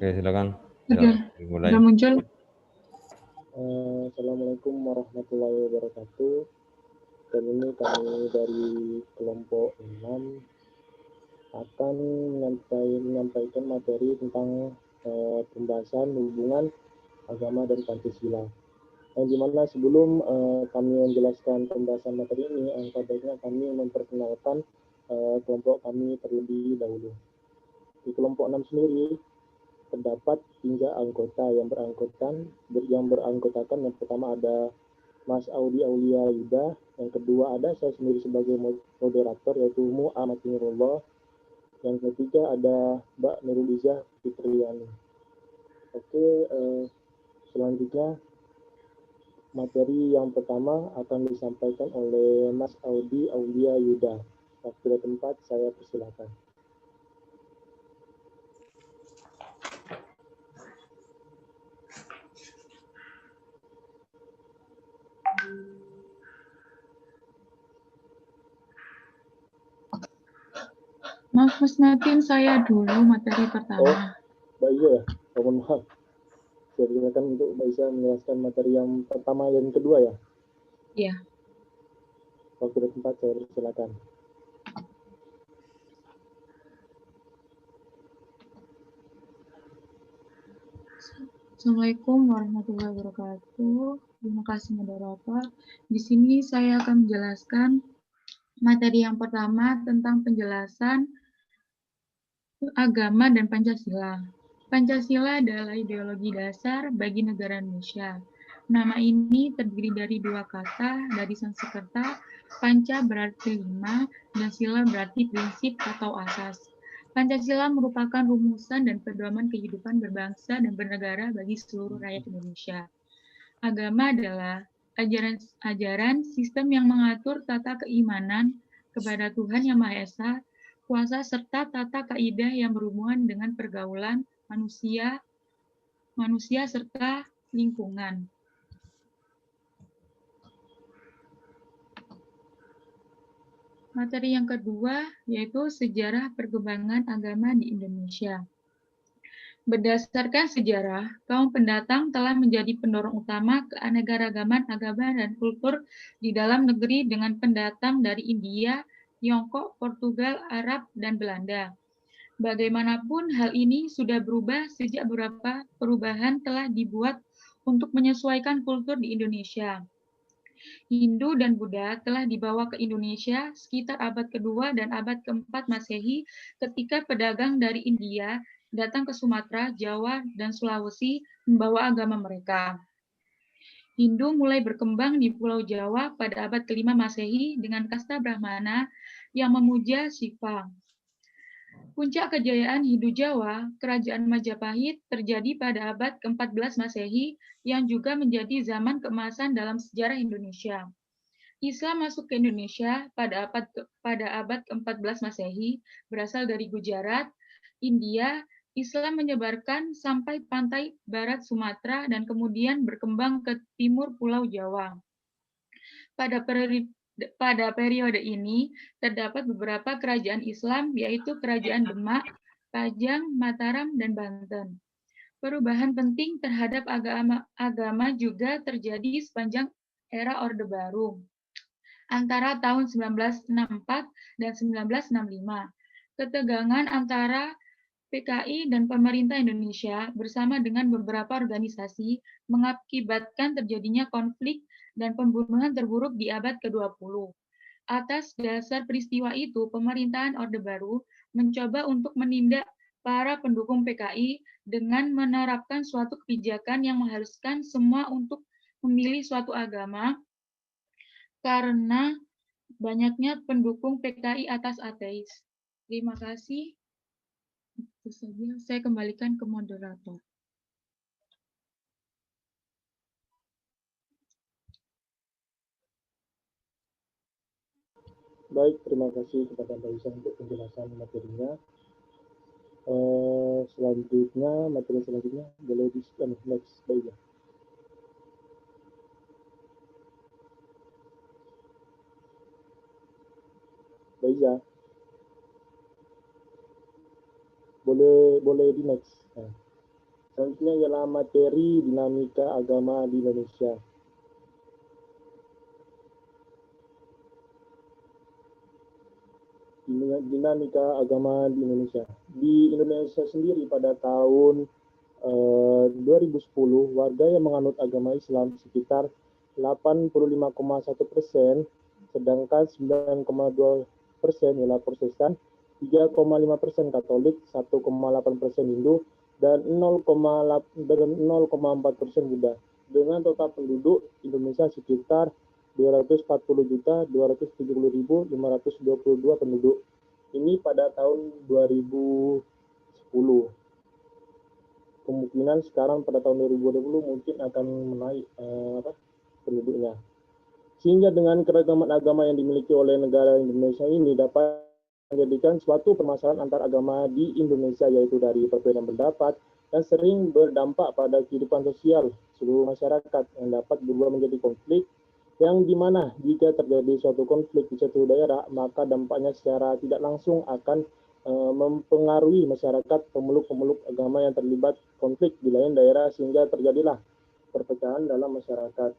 Oke, silakan. Sudah, Dimulai. sudah muncul. Assalamualaikum warahmatullahi wabarakatuh. Dan ini kami dari kelompok 6 akan menyampaikan materi tentang pembahasan hubungan agama dan Pancasila. Yang dimana sebelum kami menjelaskan pembahasan materi ini, alangkah baiknya kami memperkenalkan kelompok kami terlebih dahulu. Di kelompok 6 sendiri terdapat 3 anggota yang beranggotakan. Yang pertama ada Mas Audi Aulia Yuda, yang kedua ada saya sendiri sebagai moderator yaitu Muhammad Nurullah, yang ketiga ada Mbak Nurulizah Fitriani. Oke, selanjutnya materi yang pertama akan disampaikan oleh Mas Audi Aulia Yuda. Waktu dan tempat saya persilakan. Maaf Mas Natin, saya dulu materi pertama. Mbak Iza ya, mohon maaf. Saya silakan untuk Mbak Iza menjelaskan materi yang pertama dan kedua ya. Iya. Waktu dan tempat saya persilakan. Assalamualaikum warahmatullahi wabarakatuh. Terima kasih moderator. Di sini saya akan menjelaskan materi yang pertama tentang penjelasan agama dan Pancasila. Pancasila adalah ideologi dasar bagi negara Indonesia. Nama ini terdiri dari 2 kata dari Sanskerta. Panca berarti 5 dan sila berarti prinsip atau asas. Pancasila merupakan rumusan dan pedoman kehidupan berbangsa dan bernegara bagi seluruh rakyat Indonesia. Agama adalah ajaran sistem yang mengatur tata keimanan kepada Tuhan Yang Maha Esa, kuasa serta tata kaidah yang berhubungan dengan pergaulan manusia serta lingkungan. Materi yang kedua yaitu sejarah perkembangan agama di Indonesia. Berdasarkan sejarah, kaum pendatang telah menjadi pendorong utama keanekaragaman agama dan kultur di dalam negeri dengan pendatang dari India, Tiongkok, Portugal, Arab, dan Belanda. Bagaimanapun hal ini sudah berubah sejak beberapa perubahan telah dibuat untuk menyesuaikan kultur di Indonesia. Hindu dan Buddha telah dibawa ke Indonesia sekitar abad kedua dan abad keempat Masehi ketika pedagang dari India datang ke Sumatera, Jawa, dan Sulawesi membawa agama mereka. Hindu mulai berkembang di Pulau Jawa pada abad kelima Masehi dengan kasta Brahmana yang memuja Shiva. Puncak kejayaan Hindu Jawa, Kerajaan Majapahit, terjadi pada abad ke-14 Masehi yang juga menjadi zaman keemasan dalam sejarah Indonesia. Islam masuk ke Indonesia pada abad ke-14 Masehi, berasal dari Gujarat, India. Islam menyebarkan sampai pantai barat Sumatera dan kemudian berkembang ke timur Pulau Jawa. Pada periode ini terdapat beberapa kerajaan Islam, yaitu Kerajaan Demak, Pajang, Mataram, dan Banten. Perubahan penting terhadap agama juga terjadi sepanjang era Orde Baru antara tahun 1964 dan 1965. Ketegangan antara PKI dan pemerintah Indonesia bersama dengan beberapa organisasi mengakibatkan terjadinya konflik dan pembunuhan terburuk di abad ke-20. Atas dasar peristiwa itu, pemerintahan Orde Baru mencoba untuk menindak para pendukung PKI dengan menerapkan suatu kebijakan yang mengharuskan semua untuk memilih suatu agama karena banyaknya pendukung PKI atas ateis. Terima kasih. Itu saja. Saya kembalikan ke moderator. Baik, terima kasih kepada Mbak Iza untuk penjelasan materinya. Materi selanjutnya boleh di-skip next, Mbak Iza. Mbak Iza, boleh di next. Nah. Selanjutnya ialah materi dinamika agama di Indonesia. Dinamika agama di Indonesia. Di Indonesia sendiri pada tahun 2010, warga yang menganut agama Islam sekitar 85,1%, sedangkan 9,2% ialah Protestan, 3,5% Katolik, 1,8% Hindu, dan 0,4% Buddha. Dengan total penduduk Indonesia sekitar 240.270.522 penduduk. Ini pada tahun 2010. Kemungkinan sekarang pada tahun 2020 mungkin akan menaik penduduknya. Sehingga dengan keragaman agama yang dimiliki oleh negara Indonesia ini dapat menjadikan suatu permasalahan antar agama di Indonesia, yaitu dari perbedaan pendapat dan sering berdampak pada kehidupan sosial seluruh masyarakat yang dapat berubah menjadi konflik, yang dimana jika terjadi suatu konflik di suatu daerah, maka dampaknya secara tidak langsung akan mempengaruhi masyarakat pemeluk-pemeluk agama yang terlibat konflik di lain daerah, sehingga terjadilah perpecahan dalam masyarakat.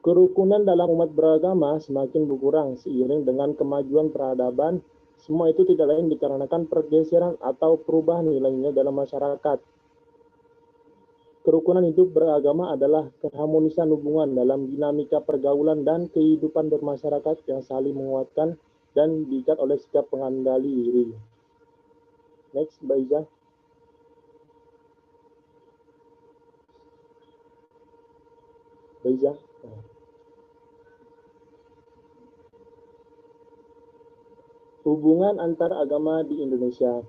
Kerukunan dalam umat beragama semakin berkurang seiring dengan kemajuan peradaban. Semua itu tidak lain dikarenakan pergeseran atau perubahan nilai-nilai dalam masyarakat. Kerukunan hidup beragama adalah keharmonisan hubungan dalam dinamika pergaulan dan kehidupan bermasyarakat yang saling menguatkan dan diikat oleh sikap pengendali diri. Next, Mbak Iza. Mbak Iza. Hubungan antar agama di Indonesia.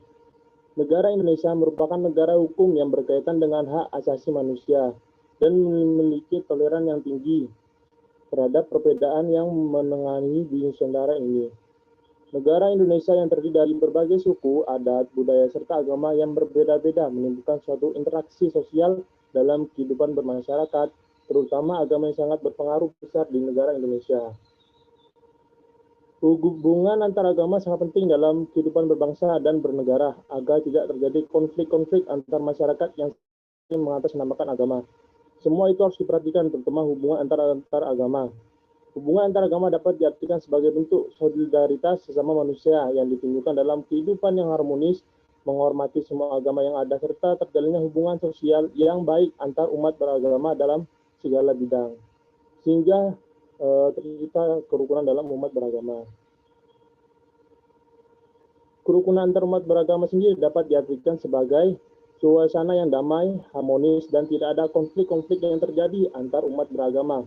Negara Indonesia merupakan negara hukum yang berkaitan dengan hak asasi manusia dan memiliki toleran yang tinggi terhadap perbedaan yang menengani di Nusantara ini. Negara Indonesia yang terdiri dari berbagai suku, adat, budaya, serta agama yang berbeda-beda menimbulkan suatu interaksi sosial dalam kehidupan bermasyarakat, terutama agama yang sangat berpengaruh besar di negara Indonesia. Hubungan antar agama sangat penting dalam kehidupan berbangsa dan bernegara agar tidak terjadi konflik-konflik antar masyarakat yang mengatasnamakan agama. Semua itu harus diperhatikan, terutama hubungan antar agama. Hubungan antar agama dapat diartikan sebagai bentuk solidaritas sesama manusia yang ditimbulkan dalam kehidupan yang harmonis, menghormati semua agama yang ada, serta terjalinnya hubungan sosial yang baik antar umat beragama dalam segala bidang. Sehingga tercipta kerukunan dalam umat beragama. Kerukunan antar umat beragama sendiri dapat diartikan sebagai suasana yang damai, harmonis, dan tidak ada konflik-konflik yang terjadi antar umat beragama.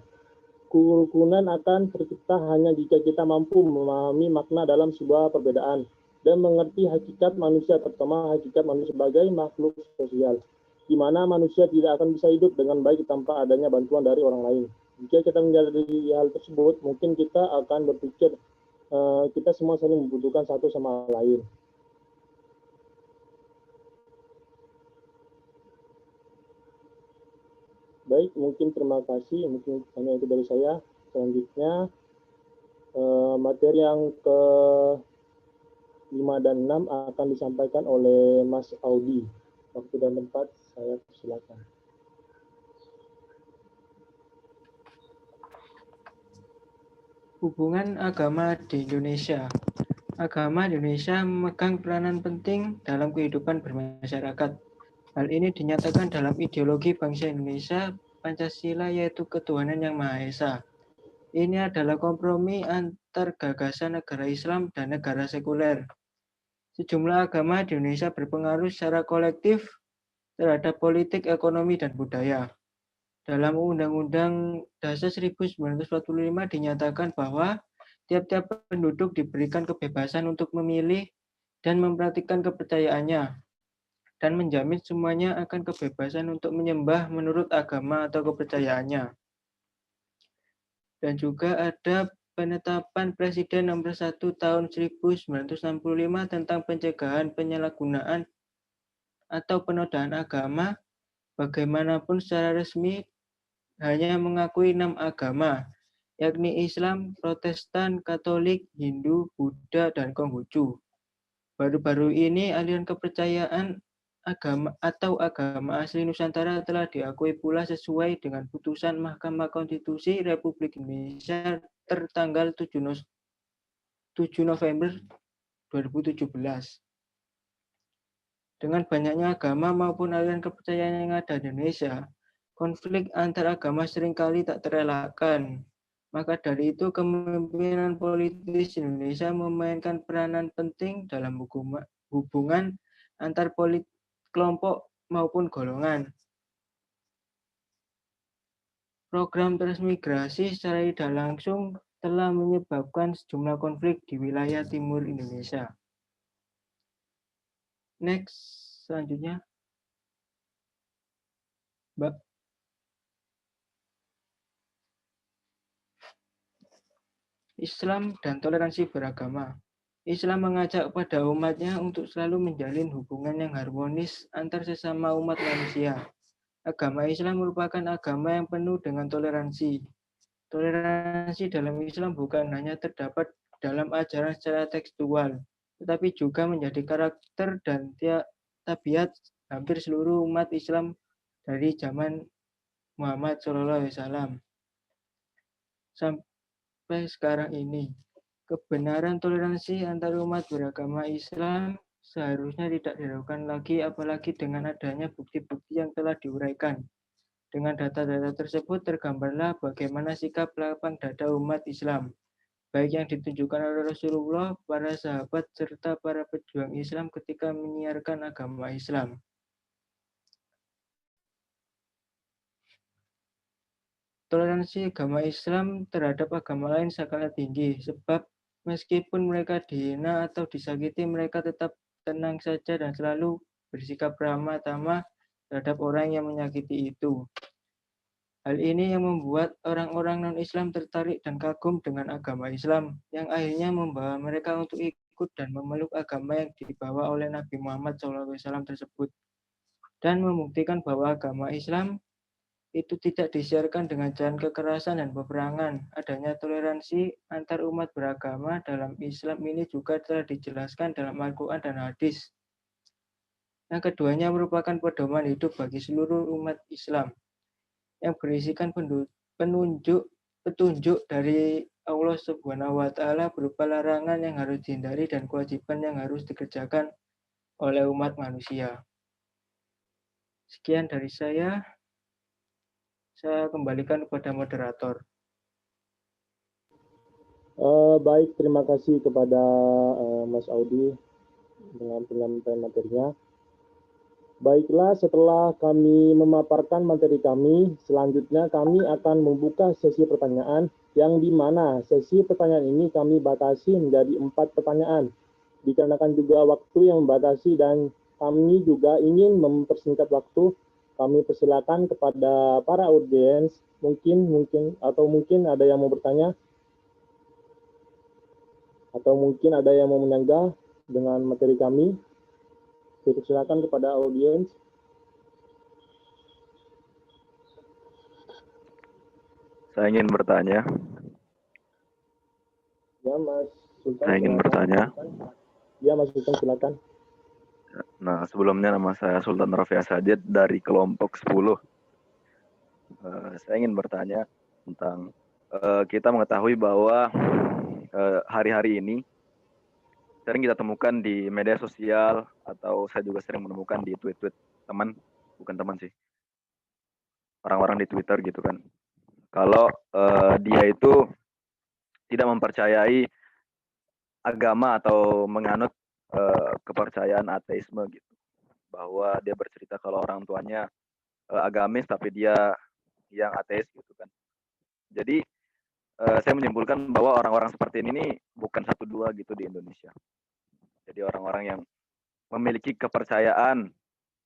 Kerukunan akan tercipta hanya jika kita mampu memahami makna dalam sebuah perbedaan dan mengerti hakikat manusia, terutama hakikat manusia sebagai makhluk sosial, di mana manusia tidak akan bisa hidup dengan baik tanpa adanya bantuan dari orang lain. Jika kita menyadari hal tersebut, mungkin kita akan berpikir kita semua saling membutuhkan satu sama lain. Baik, mungkin terima kasih. Mungkin hanya itu dari saya. Selanjutnya, materi yang ke-5 dan 6 akan disampaikan oleh Mas Audi. Waktu dan tempat saya persilakan. Hubungan agama di Indonesia. Agama di Indonesia memegang peranan penting dalam kehidupan bermasyarakat. Hal ini dinyatakan dalam ideologi bangsa Indonesia, Pancasila, yaitu ketuhanan yang Maha Esa. Ini adalah kompromi antar gagasan negara Islam dan negara sekuler. Sejumlah agama di Indonesia berpengaruh secara kolektif terhadap politik, ekonomi, dan budaya. Dalam Undang-Undang Dasar 1945 dinyatakan bahwa tiap-tiap penduduk diberikan kebebasan untuk memilih dan mempraktikkan kepercayaannya, dan menjamin semuanya akan kebebasan untuk menyembah menurut agama atau kepercayaannya. Dan juga ada penetapan Presiden nomor 1 tahun 1965 tentang pencegahan penyalahgunaan atau penodaan agama, bagaimanapun secara resmi hanya mengakui 6 agama, yakni Islam, Protestan, Katolik, Hindu, Buddha, dan Konghucu. Baru-baru ini aliran kepercayaan agama atau agama asli Nusantara telah diakui pula sesuai dengan putusan Mahkamah Konstitusi Republik Indonesia tertanggal 7 November 2017. Dengan banyaknya agama maupun aliran kepercayaan yang ada di Indonesia, konflik antar agama seringkali tak terelakkan. Maka dari itu, kepemimpinan politis Indonesia memainkan peranan penting dalam hubungan antar kelompok maupun golongan. Program transmigrasi secara tidak langsung telah menyebabkan sejumlah konflik di wilayah timur Indonesia. Next, selanjutnya. Mbak. Islam dan toleransi beragama. Islam mengajak pada umatnya untuk selalu menjalin hubungan yang harmonis antar sesama umat manusia. Agama Islam merupakan agama yang penuh dengan toleransi. Toleransi dalam Islam bukan hanya terdapat dalam ajaran secara tekstual, tetapi juga menjadi karakter dan tabiat hampir seluruh umat Islam dari zaman Muhammad SAW sampai sekarang ini. Kebenaran toleransi antar umat beragama Islam seharusnya tidak diragukan lagi, apalagi dengan adanya bukti-bukti yang telah diuraikan. Dengan data-data tersebut tergambarlah bagaimana sikap lapang dada umat Islam, baik yang ditunjukkan oleh Rasulullah, para sahabat, serta para pejuang Islam ketika menyiarkan agama Islam. Toleransi agama Islam terhadap agama lain sangatlah tinggi, sebab meskipun mereka dihina atau disakiti, mereka tetap tenang saja dan selalu bersikap ramah tamah terhadap orang yang menyakiti itu. Hal ini yang membuat orang-orang non-Islam tertarik dan kagum dengan agama Islam, yang akhirnya membawa mereka untuk ikut dan memeluk agama yang dibawa oleh Nabi Muhammad SAW tersebut, dan membuktikan bahwa agama Islam itu tidak disiarkan dengan jalan kekerasan dan peperangan. Adanya toleransi antar umat beragama dalam Islam ini juga telah dijelaskan dalam Al-Quran dan hadis. Yang keduanya merupakan pedoman hidup bagi seluruh umat Islam, yang berisikan petunjuk dari Allah Subhanahu wa Ta'ala berupa larangan yang harus dihindari dan kewajiban yang harus dikerjakan oleh umat manusia. Sekian dari saya kembalikan kepada moderator. Baik, terima kasih kepada Mas Audi dengan penyampaian materinya. Baiklah, setelah kami memaparkan materi kami, selanjutnya kami akan membuka sesi pertanyaan, yang di mana sesi pertanyaan ini kami batasi menjadi 4 pertanyaan. Dikarenakan juga waktu yang membatasi dan kami juga ingin mempersingkat waktu, kami persilakan kepada para audiens, mungkin ada yang mau bertanya, atau mungkin ada yang mau menyanggah dengan materi kami. Saya persilakan kepada audiens. Saya ingin bertanya. Ya, Mas Sultan. Saya ingin bertanya. Ya, Mas Sultan, silakan. Nah, sebelumnya nama saya Sultan Rafi Asajid dari kelompok 10. Saya ingin bertanya tentang kita mengetahui bahwa hari-hari ini sering kita temukan di media sosial, atau saya juga sering menemukan di tweet-tweet teman, bukan teman sih, orang-orang di Twitter gitu kan. Kalau dia itu tidak mempercayai agama atau menganut kepercayaan ateisme gitu, bahwa dia bercerita kalau orang tuanya agamis tapi dia yang ateis gitu kan. Jadi saya menyimpulkan bahwa orang-orang seperti ini bukan 1-2 gitu di Indonesia. Jadi orang-orang yang memiliki kepercayaan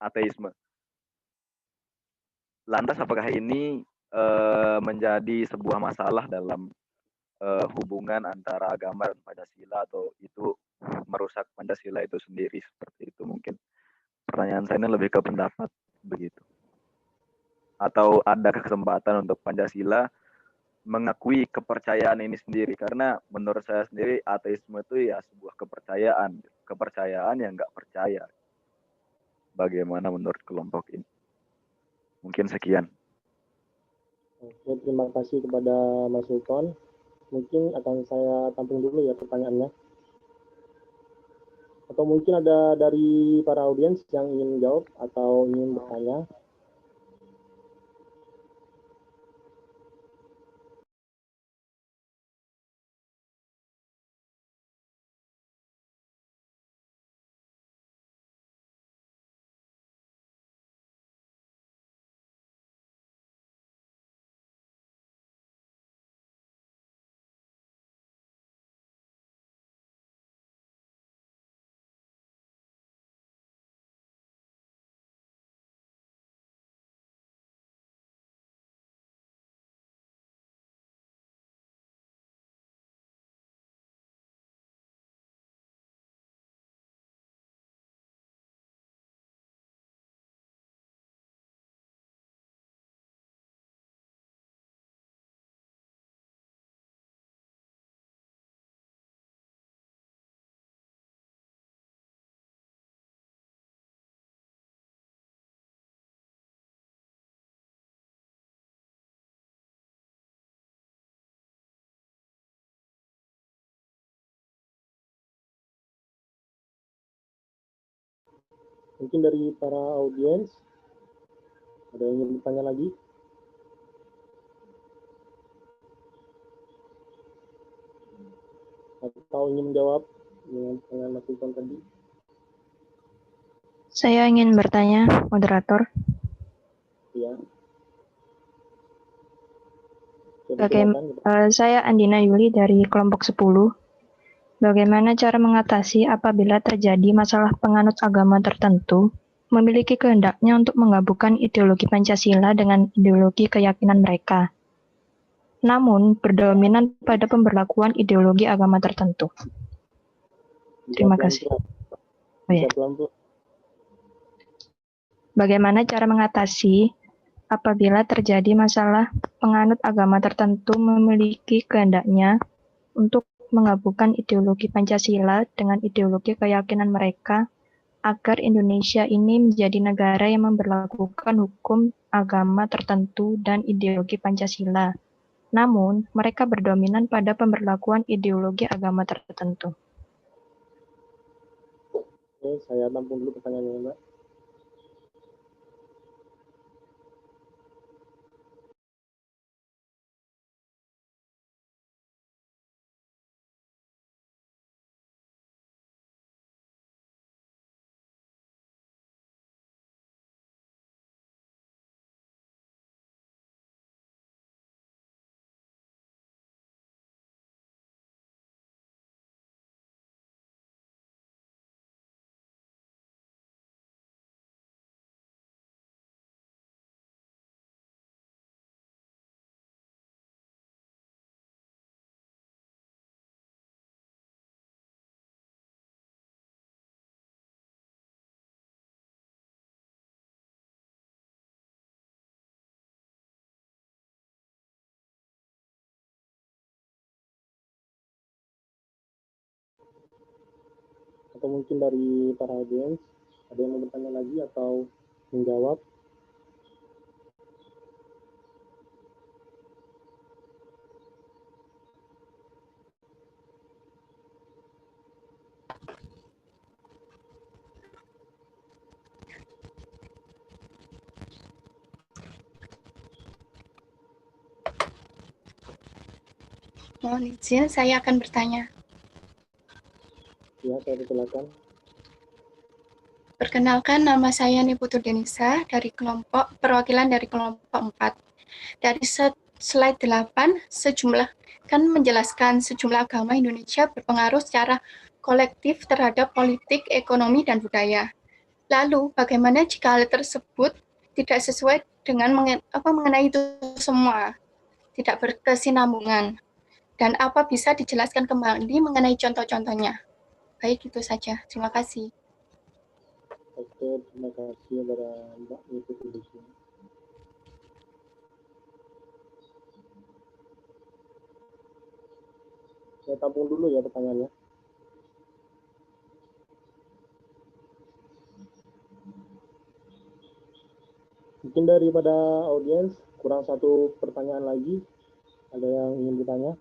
ateisme. Lantas apakah ini menjadi sebuah masalah dalam hubungan antara agama dan Pancasila, atau itu merusak Pancasila itu sendiri? Seperti itu mungkin. Pertanyaan saya ini lebih ke pendapat begitu. Atau ada kesempatan untuk Pancasila mengakui kepercayaan ini sendiri, karena menurut saya sendiri ateisme itu ya sebuah kepercayaan yang nggak percaya. Bagaimana menurut kelompok ini? Mungkin sekian. Oke, terima kasih kepada Mas Sultan. Mungkin akan saya tampung dulu ya pertanyaannya. Atau mungkin ada dari para audiens yang ingin menjawab atau ingin bertanya. Mungkin dari para audiens ada yang ingin bertanya lagi? Atau ingin menjawab dengan pertanyaan Mas Sultan tadi? Saya ingin bertanya, moderator. Ya. Saya Andina Yuli dari kelompok 10. Bagaimana cara mengatasi apabila terjadi masalah penganut agama tertentu memiliki kehendaknya untuk menggabungkan ideologi Pancasila dengan ideologi keyakinan mereka, namun berdominan pada pemberlakuan ideologi agama tertentu? Terima kasih. Oh, ya. Bagaimana cara mengatasi apabila terjadi masalah penganut agama tertentu memiliki kehendaknya untuk menggabungkan ideologi Pancasila dengan ideologi keyakinan mereka agar Indonesia ini menjadi negara yang memberlakukan hukum agama tertentu dan ideologi Pancasila. Namun, mereka berdominan pada pemberlakuan ideologi agama tertentu. Oke, saya tampung dulu pertanyaannya, Mbak. Atau mungkin dari para audiens ada yang mau bertanya lagi atau menjawab? Mohon izin, saya akan bertanya. Ya, saya persilakan. Perkenalkan, nama saya Niputu Denisa dari perwakilan dari kelompok 4. Dari slide 8, kan menjelaskan sejumlah agama Indonesia berpengaruh secara kolektif terhadap politik, ekonomi, dan budaya. Lalu, bagaimana jika hal tersebut tidak sesuai dengan mengenai itu semua, tidak berkesinambungan? Dan apa bisa dijelaskan kembali mengenai contoh-contohnya? Baik, itu saja. Terima kasih. Oke, terima kasih kepada Mbak Niputu di sini. Saya tampung dulu ya pertanyaannya. Mungkin daripada audiens kurang satu pertanyaan lagi. Ada yang ingin bertanya?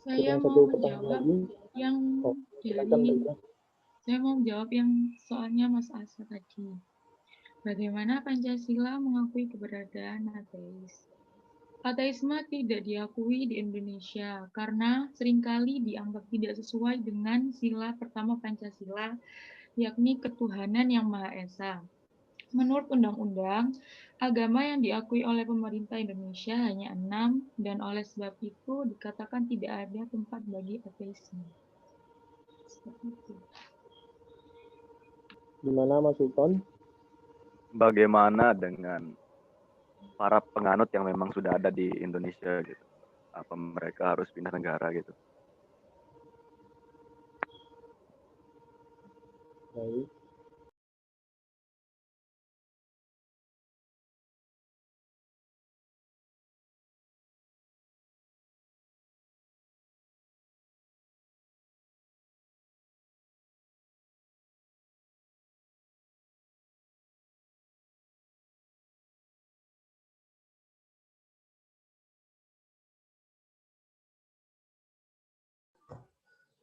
Saya Kurang mau satu pertanyaan menjawab lagi. yang Silakan dari Reza. saya mau menjawab yang soalnya Mas Asa tadi. Bagaimana Pancasila mengakui keberadaan ateis? Ateisme tidak diakui di Indonesia karena seringkali dianggap tidak sesuai dengan sila pertama Pancasila, yakni ketuhanan yang Maha Esa. Menurut undang-undang, agama yang diakui oleh pemerintah Indonesia hanya 6 dan oleh sebab itu dikatakan tidak ada tempat bagi ateisme. Seperti itu. Gimana Mas Sultan? Bagaimana dengan para penganut yang memang sudah ada di Indonesia gitu? Apa mereka harus pindah negara gitu? Baik.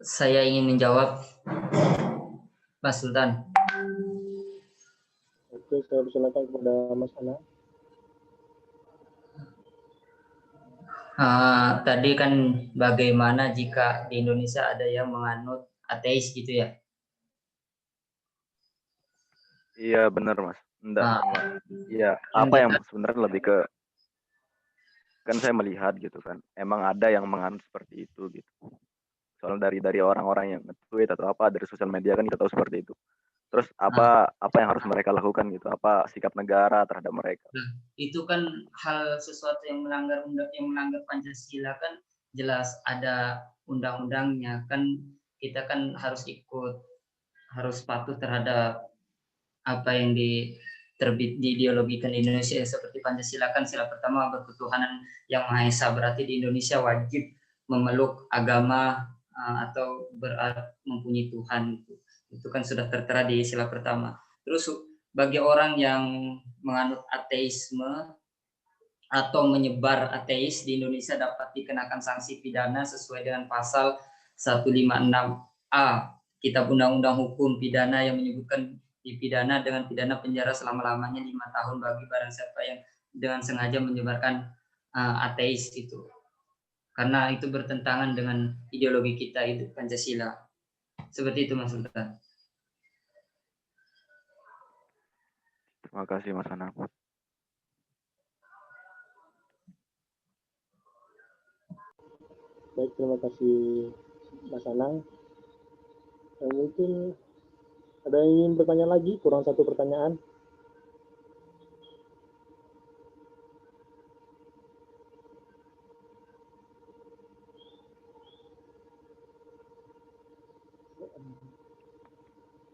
Saya ingin menjawab, Mas Sultan. Oke, saya persilakan kepada Mas Ana. Tadi kan bagaimana jika di Indonesia ada yang menganut ateis gitu ya? Iya benar Mas. Enggak. Iya. Apa yang sebenarnya lebih ke kan saya melihat gitu kan. Emang ada yang menganut seperti itu gitu. Soalnya dari orang-orang yang nge-tweet atau apa dari sosial media kan kita tahu seperti itu. Terus apa yang harus mereka lakukan gitu? Apa sikap negara terhadap mereka? Itu kan hal sesuatu yang melanggar Pancasila kan jelas ada undang-undangnya kan, kita kan harus patuh terhadap apa yang diideologikan Indonesia seperti Pancasila kan sila pertama berketuhanan yang Maha Esa, berarti di Indonesia wajib memeluk agama atau mempunyai Tuhan itu kan sudah tertera di sila pertama. Terus bagi orang yang menganut ateisme atau menyebar ateis di Indonesia dapat dikenakan sanksi pidana sesuai dengan pasal 156A Kitab Undang-Undang Hukum Pidana yang menyebutkan dipidana dengan pidana penjara selama-lamanya 5 tahun bagi barang siapa yang dengan sengaja menyebarkan ateis itu. Karena itu bertentangan dengan ideologi kita itu Pancasila. Seperti itu Mas Sultan. Terima kasih Mas Anang. Baik, terima kasih Mas Anang. Mungkin ada yang ingin bertanya lagi? Kurang satu pertanyaan.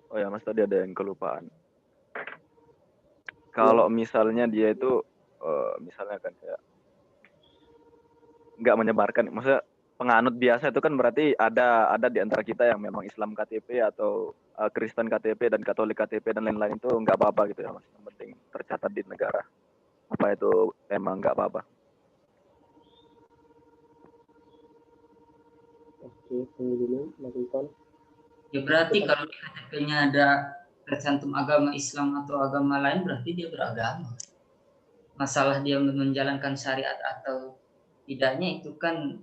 Oh ya Mas, tadi ada yang kelupaan. Kalau misalnya dia itu misalnya kan kayak nggak menyebarkan, maksudnya penganut biasa itu kan berarti ada di antara kita yang memang Islam KTP atau Kristen KTP dan Katolik KTP dan lain-lain, itu nggak apa-apa gitu ya Mas. Yang penting tercatat di negara. Apa itu emang nggak apa-apa? Oke, tunggu dulu Mas Sultan. Ya berarti kalau di KTP-nya ada tercantum agama Islam atau agama lain, berarti dia beragama. Masalah dia menjalankan syariat atau tidaknya itu kan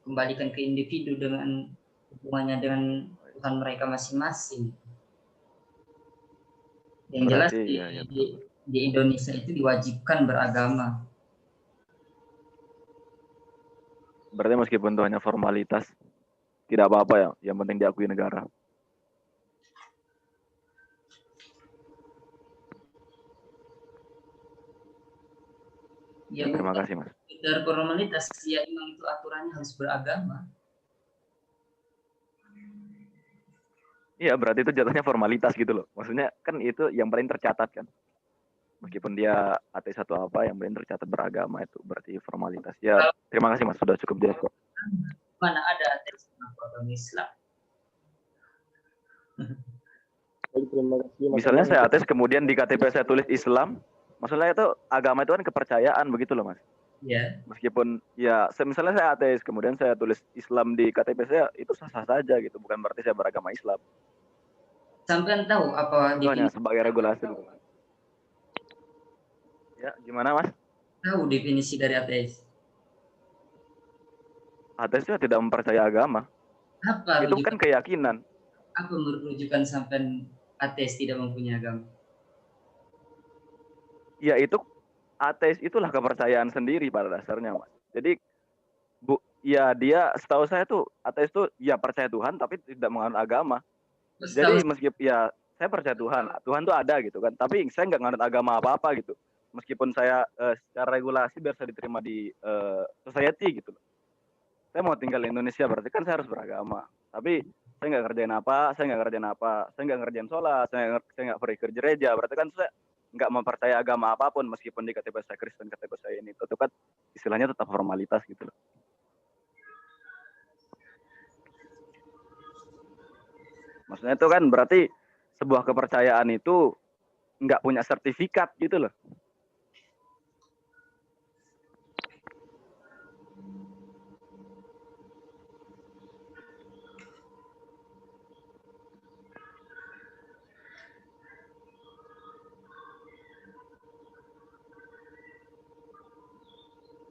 kembalikan ke individu dengan hubungannya dengan Tuhan mereka masing-masing. Yang jelas di Indonesia itu diwajibkan beragama. Berarti meskipun itu hanya formalitas, tidak apa-apa ya, yang penting diakui negara. Ya, terima kasih Mas. Dari formalitas, ya memang itu aturannya harus beragama. Iya, berarti itu jatuhnya formalitas gitu loh. Maksudnya kan itu yang paling tercatat kan. Meskipun dia ateis atau apa, yang paling tercatat beragama, itu berarti formalitas. Ya, terima kasih Mas, sudah cukup jelas kok. Mana ada ateis agama Islam? Misalnya saya ateis kemudian di KTP saya tulis Islam, maksudnya itu agama itu kan kepercayaan begitu loh Mas. Iya. Meskipun ya misalnya saya ateis kemudian saya tulis Islam di KTP saya, itu sah-sah saja gitu, bukan berarti saya beragama Islam. Sampai tahu apa definisi sebagai regulasi dulu. Ya, gimana Mas? Tahu definisi dari ateis? Ateis itu tidak mempercayai agama. Apa itu kan keyakinan. Apa merujukan sampai ateis tidak mempunyai agama? Ya itu ateis itulah kepercayaan sendiri pada dasarnya Mas. Jadi ya dia setahu saya tuh ateis tuh ya percaya Tuhan tapi tidak menganut agama. Jadi meskipun ya saya percaya Tuhan tuh ada gitu kan, tapi saya nggak nganut agama apa-apa gitu. Meskipun saya secara regulasi biar saya diterima di society gitu. Saya mau tinggal di Indonesia berarti kan saya harus beragama. Tapi saya nggak ngerjain apa, saya nggak ngerjain sholat, saya nggak pergi ke gereja, berarti kan saya nggak mempercayai agama apapun meskipun di KTP saya Kristen, KTP saya ini, itu kan istilahnya tetap formalitas gitu loh. Maksudnya itu kan berarti sebuah kepercayaan itu nggak punya sertifikat gitu loh.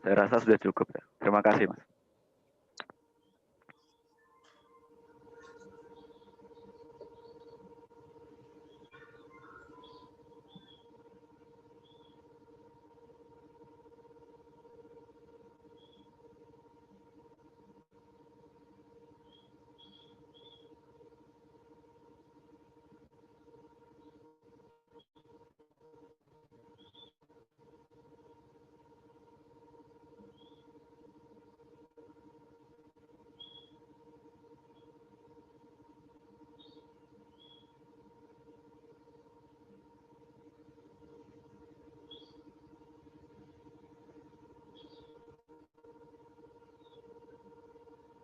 Saya rasa sudah cukup ya. Terima kasih Mas.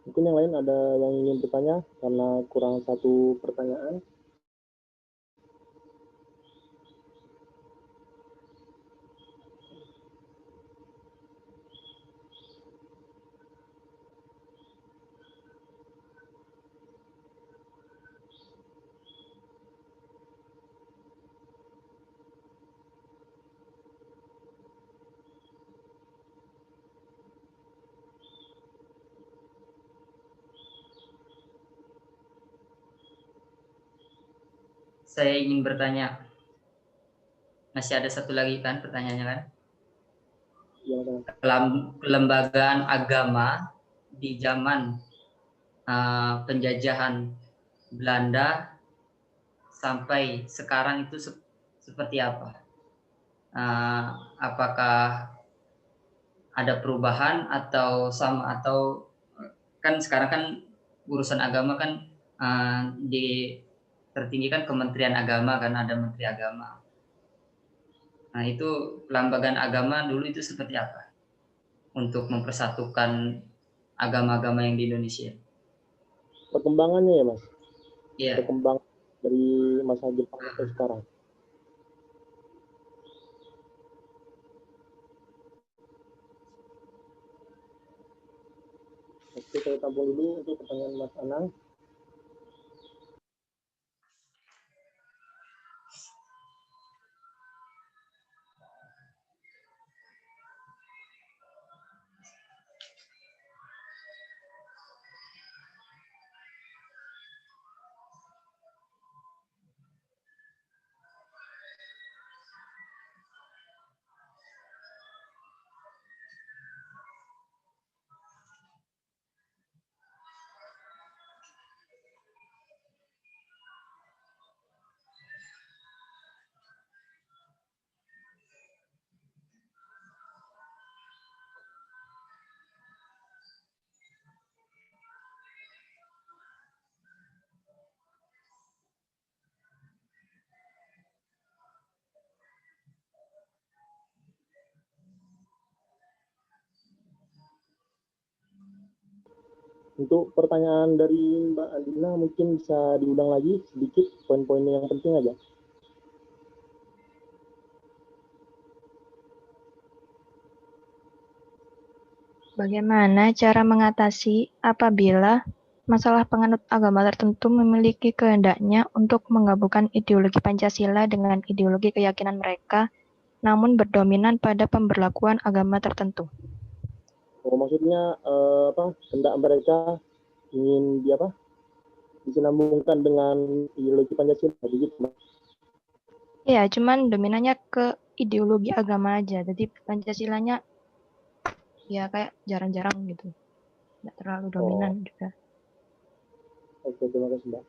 Mungkin yang lain ada yang ingin bertanya karena kurang satu pertanyaan. saya ingin bertanya. Masih ada satu lagi kan pertanyaannya kan? Ya, Bang. Kelembagaan agama di zaman penjajahan Belanda sampai sekarang itu seperti apa? Apakah ada perubahan atau sama, atau kan sekarang kan urusan agama kan di tertinggi kan Kementerian Agama kan, ada Menteri Agama. Nah, itu kelembagaan agama dulu itu seperti apa untuk mempersatukan agama-agama yang di Indonesia? Perkembangannya ya, Mas? Iya. Berkembang dari masa Jepang sampai sekarang. Oke, saya tampung dulu untuk pertanyaan Mas Anang. Untuk pertanyaan dari Mbak Andina mungkin bisa diulang lagi sedikit poin-poin yang penting aja. Bagaimana cara mengatasi apabila masalah penganut agama tertentu memiliki kehendaknya untuk menggabungkan ideologi Pancasila dengan ideologi keyakinan mereka, namun berdominan pada pemberlakuan agama tertentu? Oh, maksudnya hendak mereka ingin disinambungkan dengan ideologi Pancasila, begitu, Mbak? Ya, cuman dominannya ke ideologi agama aja. Jadi Pancasilanya ya kayak jarang-jarang gitu. Nggak terlalu dominan juga. Oke, terima kasih, Mbak.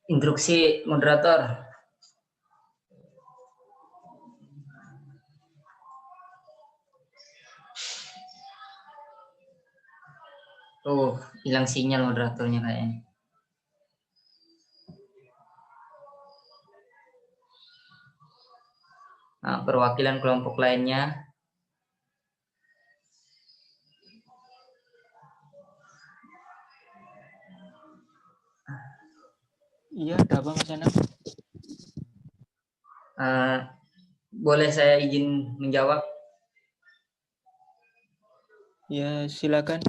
Instruksi moderator. Tuh, hilang sinyal moderatornya kayaknya. Nah, perwakilan kelompok lainnya. Iya, ada Bang sana. Boleh saya izin menjawab? Ya, silakan.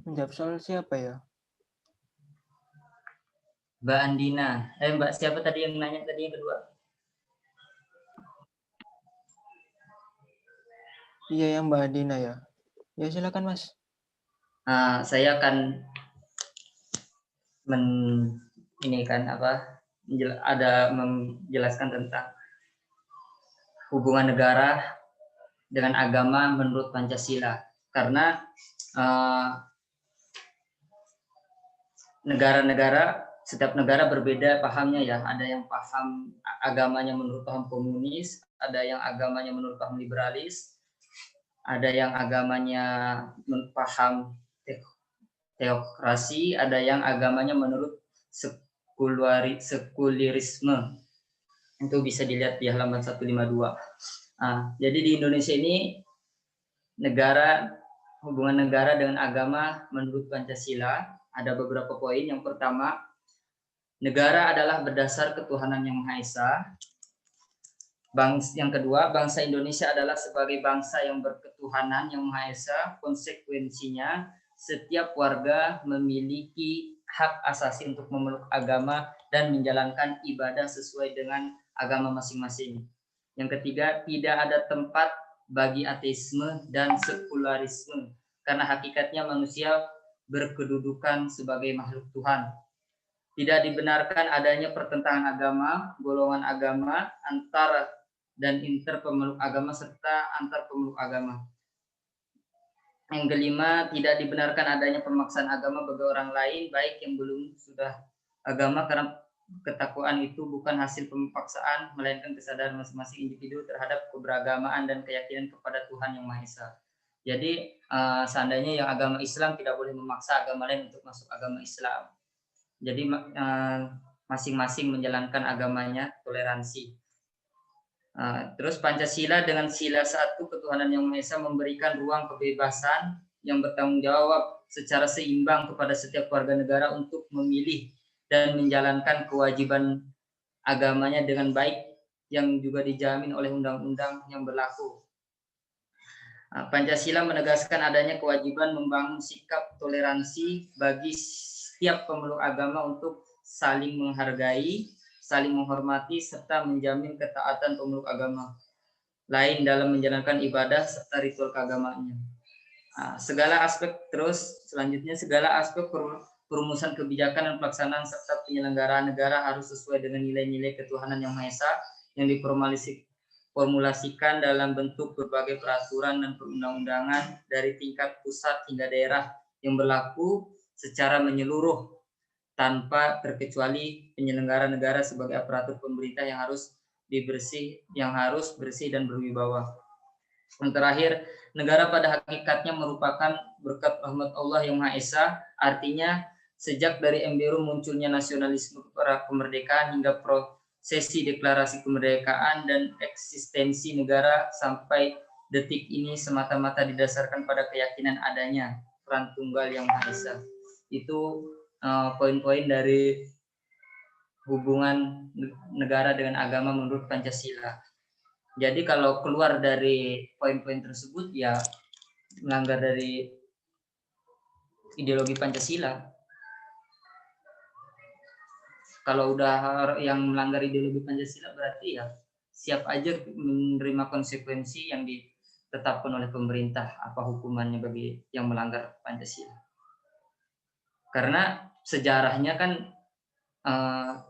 Menjawab soal siapa ya? Mbak Andina. Mbak siapa tadi yang nanya tadi yang kedua? Iya, yang Mbak Andina ya. Ya, silakan Mas. Saya akan menjelaskan tentang hubungan negara dengan agama menurut Pancasila. Karena setiap negara berbeda pahamnya ya. Ada yang paham agamanya menurut paham komunis, ada yang agamanya menurut paham liberalis, ada yang agamanya menurut paham teokrasi, ada yang agamanya menurut sekulerisme. Itu bisa dilihat di halaman 152. Jadi di Indonesia ini hubungan negara dengan agama menurut Pancasila ada beberapa poin. Yang pertama, negara adalah berdasar ketuhanan yang Maha Esa. Yang kedua, bangsa Indonesia adalah sebagai bangsa yang berketuhanan yang Maha Esa. Konsekuensinya, setiap warga memiliki hak asasi untuk memeluk agama dan menjalankan ibadah sesuai dengan agama masing-masing. Yang ketiga, tidak ada tempat bagi ateisme dan sekularisme karena hakikatnya manusia berkedudukan sebagai makhluk Tuhan. Tidak dibenarkan adanya pertentangan agama, golongan agama, antar dan inter pemeluk agama serta antar pemeluk agama. Yang kelima, tidak dibenarkan adanya pemaksaan agama bagi orang lain baik yang belum sudah agama karena ketakwaan itu bukan hasil pemaksaan melainkan kesadaran masing-masing individu terhadap keberagamaan dan keyakinan kepada Tuhan yang Maha Esa. Jadi seandainya yang agama Islam tidak boleh memaksa agama lain untuk masuk agama Islam. Jadi masing-masing menjalankan agamanya, toleransi. Terus Pancasila dengan sila 1 ketuhanan yang Maha Esa memberikan ruang kebebasan yang bertanggung jawab secara seimbang kepada setiap warga negara untuk memilih dan menjalankan kewajiban agamanya dengan baik yang juga dijamin oleh undang-undang yang berlaku. Pancasila menegaskan adanya kewajiban membangun sikap toleransi bagi setiap pemeluk agama untuk saling menghargai, saling menghormati, serta menjamin ketaatan pemeluk agama lain dalam menjalankan ibadah serta ritual keagamaannya. Segala aspek perumusan kebijakan dan pelaksanaan serta penyelenggaraan negara harus sesuai dengan nilai-nilai ketuhanan yang Maha Esa yang diformulasikan dalam bentuk berbagai peraturan dan perundang-undangan dari tingkat pusat hingga daerah yang berlaku secara menyeluruh tanpa terkecuali penyelenggara negara sebagai aparatur pemerintah yang harus bersih dan berwibawa. Yang terakhir, negara pada hakikatnya merupakan berkat rahmat Allah yang Maha Esa, artinya sejak dari embryo munculnya nasionalisme kemerdekaan hingga prosesi deklarasi kemerdekaan dan eksistensi negara sampai detik ini semata-mata didasarkan pada keyakinan adanya peran tunggal yang Maha Esa. Itu poin-poin dari hubungan negara dengan agama menurut Pancasila. Jadi kalau keluar dari poin-poin tersebut ya melanggar dari ideologi Pancasila. Kalau udah yang melanggar ideologi Pancasila berarti ya siap aja menerima konsekuensi yang ditetapkan oleh pemerintah, apa hukumannya bagi yang melanggar Pancasila. Karena sejarahnya kan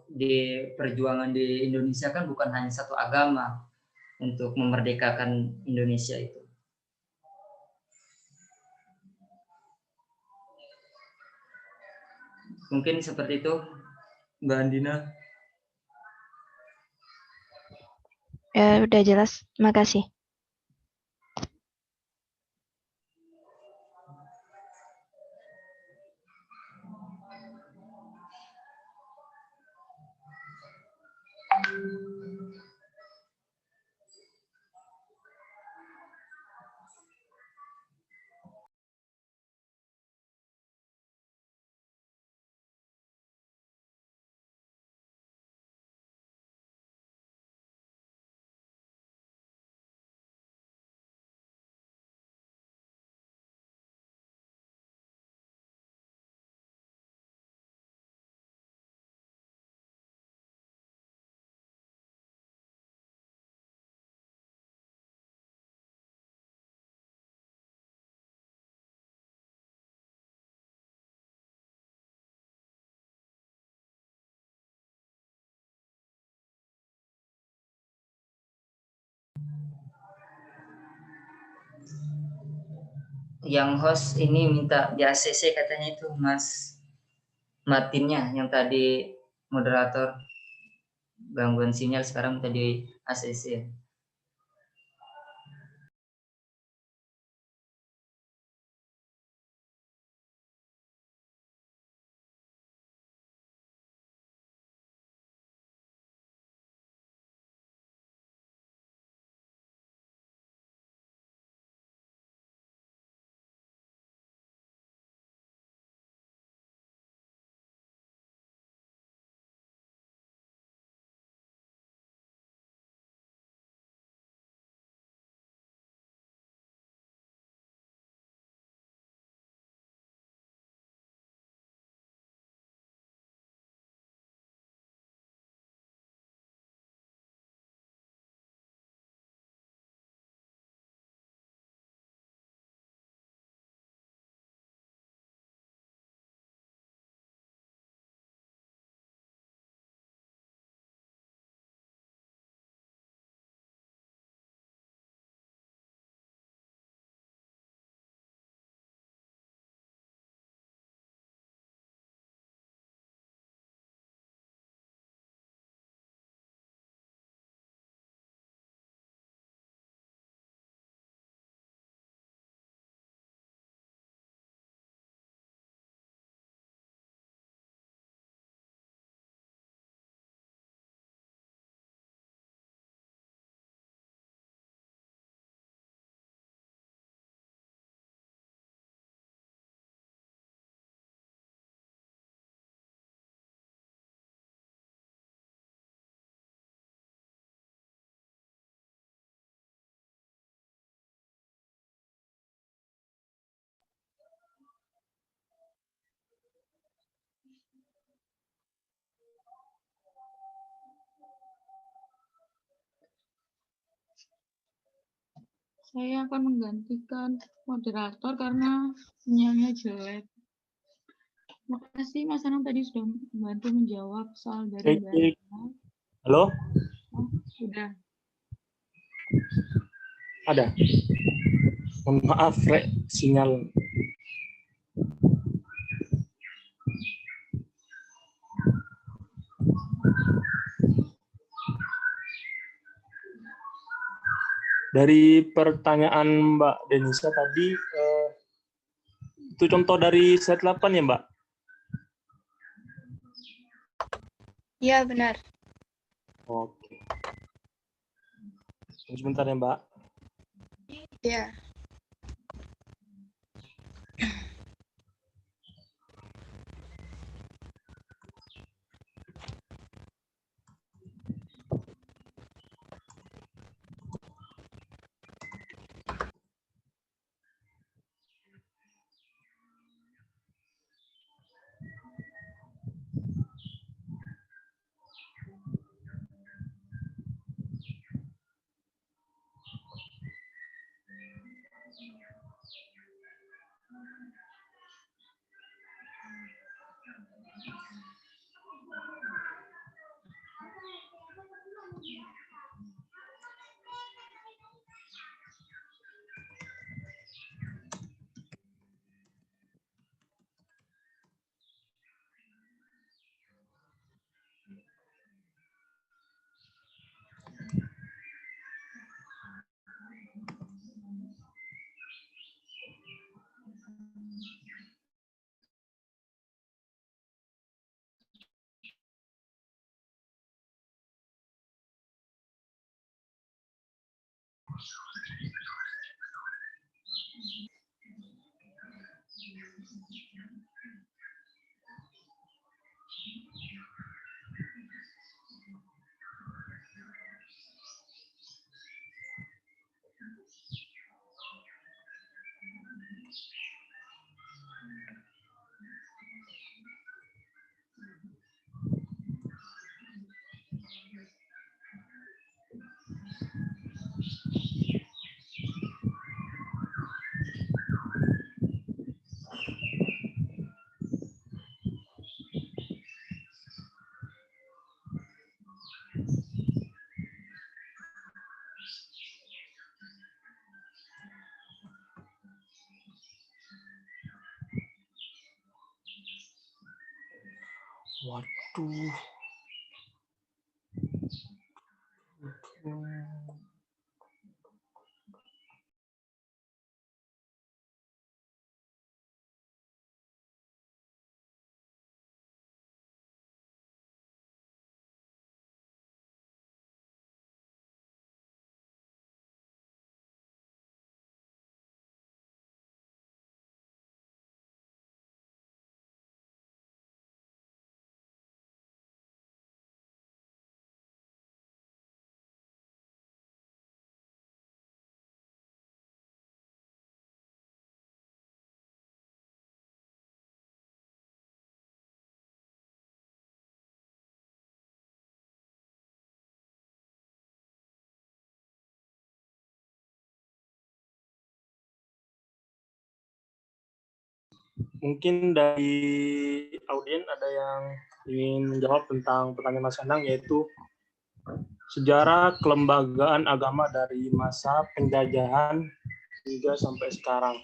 di perjuangan di Indonesia kan bukan hanya satu agama untuk memerdekakan Indonesia itu. Mungkin seperti itu, Mbak Andina. Ya, udah jelas. Makasih. Yang host ini minta di ACC katanya itu Mas Martinnya, yang tadi moderator gangguan sinyal sekarang minta di ACC. Saya akan menggantikan moderator karena sinyalnya jelek. Terima kasih Mas Anang tadi sudah membantu menjawab soal dari Mbak Andina. Halo? Oh, sudah. Ada. Mohon maaf, Rek, sinyal. Dari pertanyaan Mbak Denisa tadi, itu contoh dari slide 8 ya, Mbak? Iya, benar. Oke. Tunggu sebentar ya, Mbak. Iya. Waduh. Mungkin dari audien ada yang ingin menjawab tentang pertanyaan Mas Anang, yaitu sejarah kelembagaan agama dari masa penjajahan hingga sampai sekarang.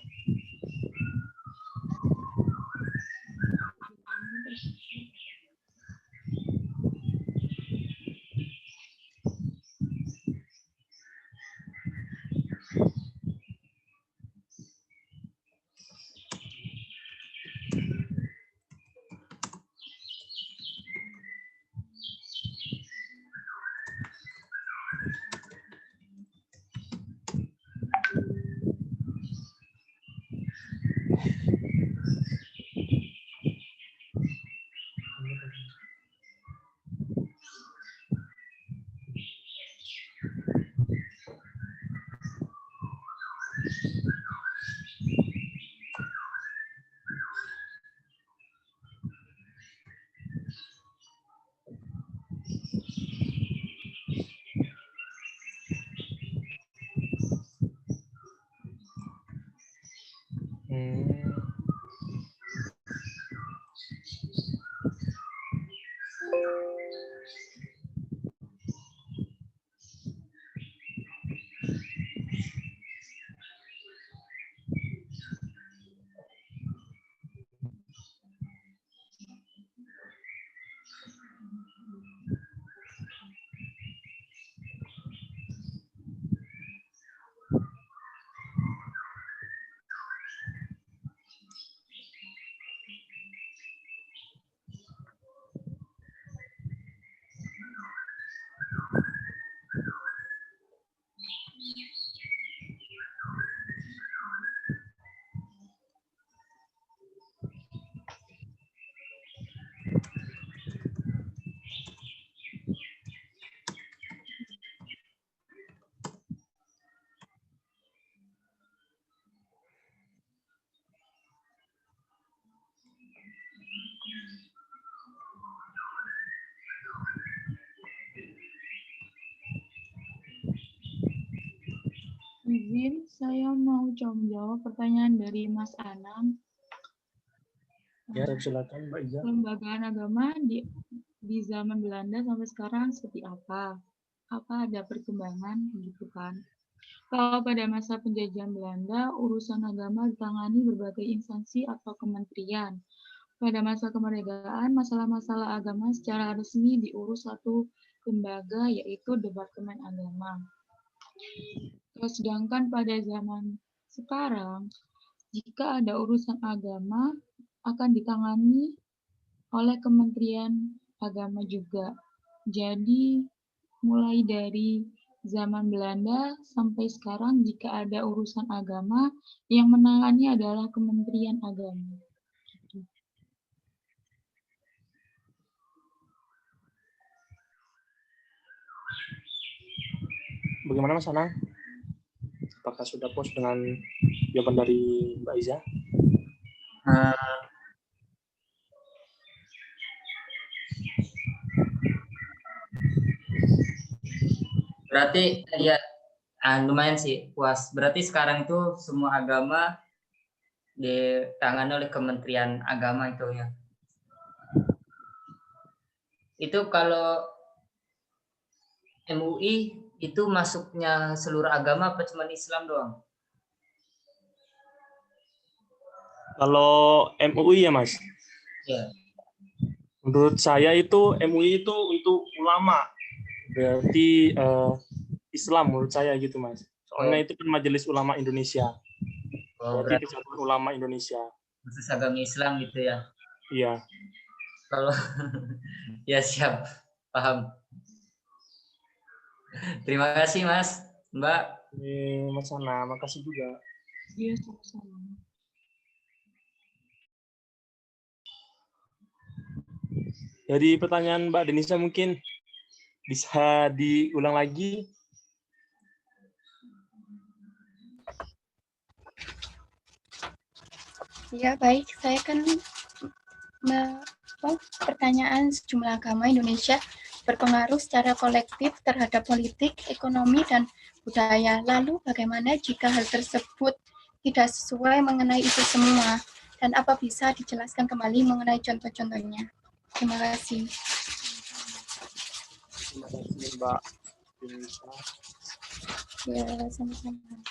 Izin, saya mau coba menjawab pertanyaan dari Mas Anang. Ya, silakan Mbak Iza. Kelembagaan agama di zaman Belanda sampai sekarang seperti apa? Apa ada perkembangan gitu kan? Kalau pada masa penjajahan Belanda, urusan agama ditangani berbagai instansi atau kementerian. Pada masa kemerdekaan, masalah-masalah agama secara resmi diurus satu lembaga, yaitu Departemen Agama. Sedangkan pada zaman sekarang, jika ada urusan agama, akan ditangani oleh Kementerian Agama juga. Jadi, mulai dari zaman Belanda sampai sekarang jika ada urusan agama yang menangani adalah Kementerian Agama. Bagaimana Mas Anang? Apakah sudah puas dengan jawaban dari Mbak Iza? Berarti ya lumayan sih puas. Berarti sekarang itu semua agama ditangani oleh Kementerian Agama itu ya. Itu kalau MUI itu masuknya seluruh agama apa cuma Islam doang? Kalau MUI ya Mas, Ya. menurut saya itu MUI itu untuk ulama, berarti Islam menurut saya gitu Mas. Soalnya itu kan Majelis Ulama Indonesia, berarti Persatuan Ulama Indonesia. Khusus agama Islam gitu ya? Iya. Kalau ya siap, paham. Terima kasih Mas, Mbak. Mas Ana, makasih juga. Iya, sama-sama. Dari pertanyaan Mbak Denisa mungkin bisa diulang lagi. Ya, baik. Saya kan pertanyaan sejumlah agama Indonesia berpengaruh secara kolektif terhadap politik, ekonomi, dan budaya. Lalu bagaimana jika hal tersebut tidak sesuai mengenai itu semua? Dan apa bisa dijelaskan kembali mengenai contoh-contohnya? Terima kasih. Terima kasih Mbak Denisa. Ya, sama-sama.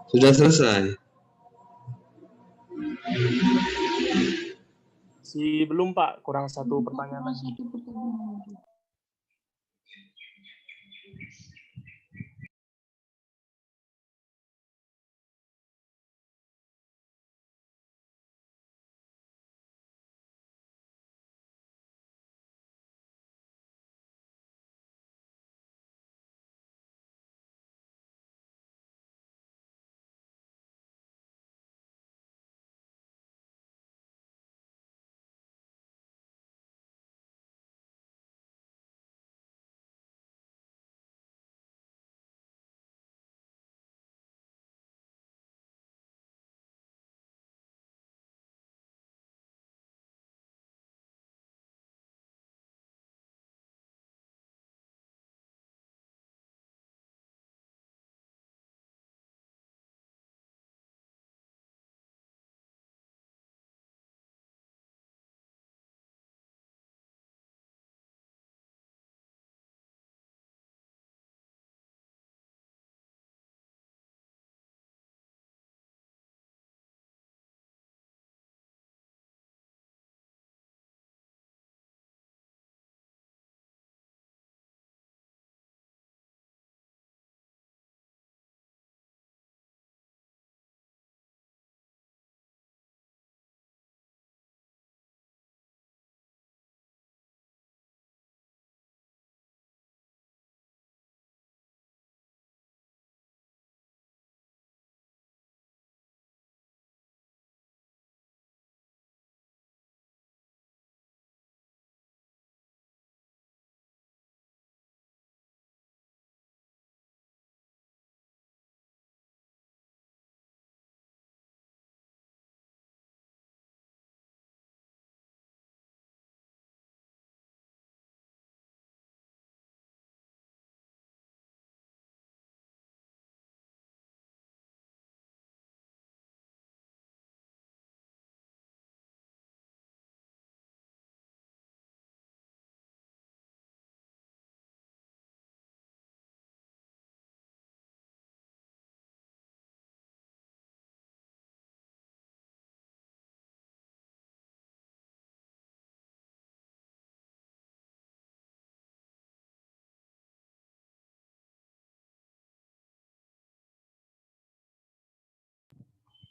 Sudah selesai. Belum Pak, kurang satu pertanyaan lagi.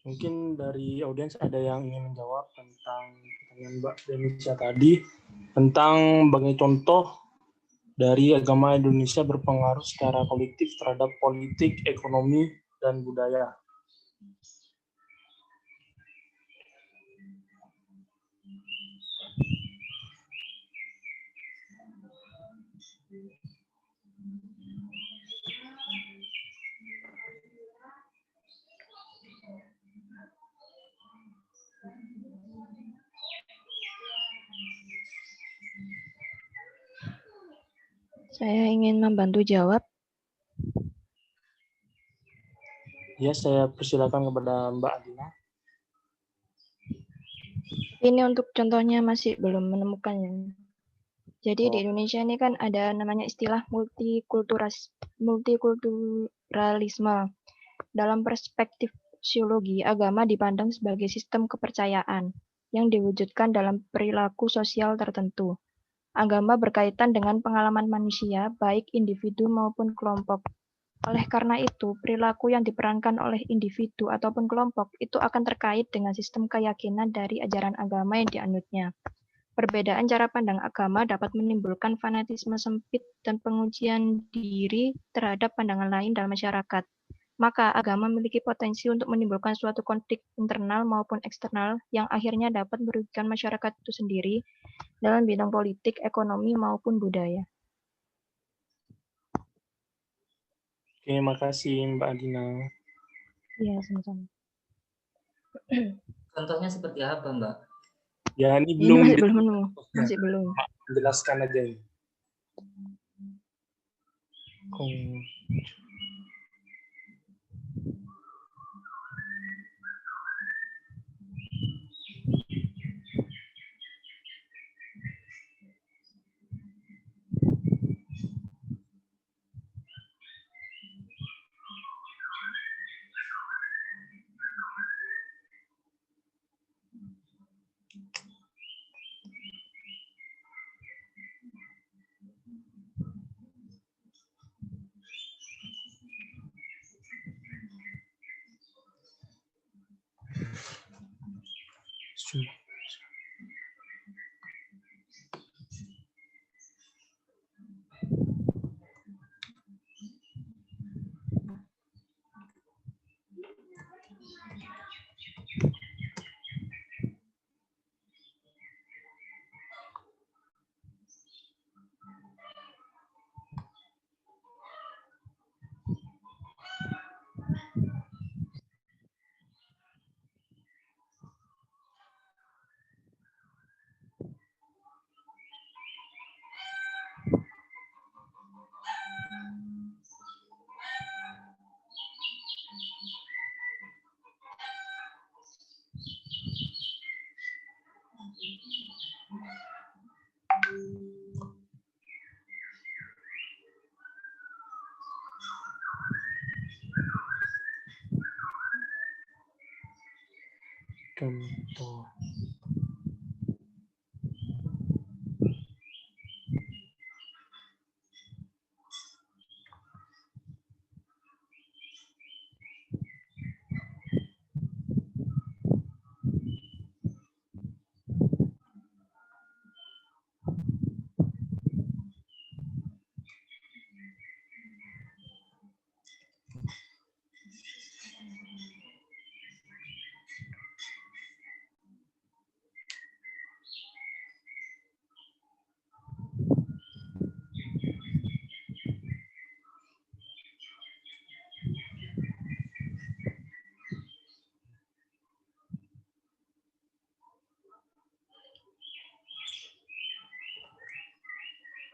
Mungkin dari audiens ada yang ingin menjawab tentang pertanyaan Mbak Denisha tadi, tentang bagaimana contoh dari agama Indonesia berpengaruh secara kolektif terhadap politik, ekonomi, dan budaya. Saya ingin membantu jawab. Ya, saya persilakan kepada Mbak Adina. Ini untuk contohnya masih belum menemukannya. Jadi di Indonesia ini kan ada namanya istilah multikulturalisme. Dalam perspektif sosiologi, agama dipandang sebagai sistem kepercayaan yang diwujudkan dalam perilaku sosial tertentu. Agama berkaitan dengan pengalaman manusia, baik individu maupun kelompok. Oleh karena itu, perilaku yang diperankan oleh individu ataupun kelompok itu akan terkait dengan sistem keyakinan dari ajaran agama yang dianutnya. Perbedaan cara pandang agama dapat menimbulkan fanatisme sempit dan penguncian diri terhadap pandangan lain dalam masyarakat. Maka agama memiliki potensi untuk menimbulkan suatu konflik internal maupun eksternal yang akhirnya dapat merugikan masyarakat itu sendiri dalam bidang politik, ekonomi, maupun budaya. Oke, makasih Mbak Adina. Iya, sama-sama. Contohnya seperti apa, Mbak? Ya, ini Ini belum. masih belum. Jelaskan aja ini. Contoh.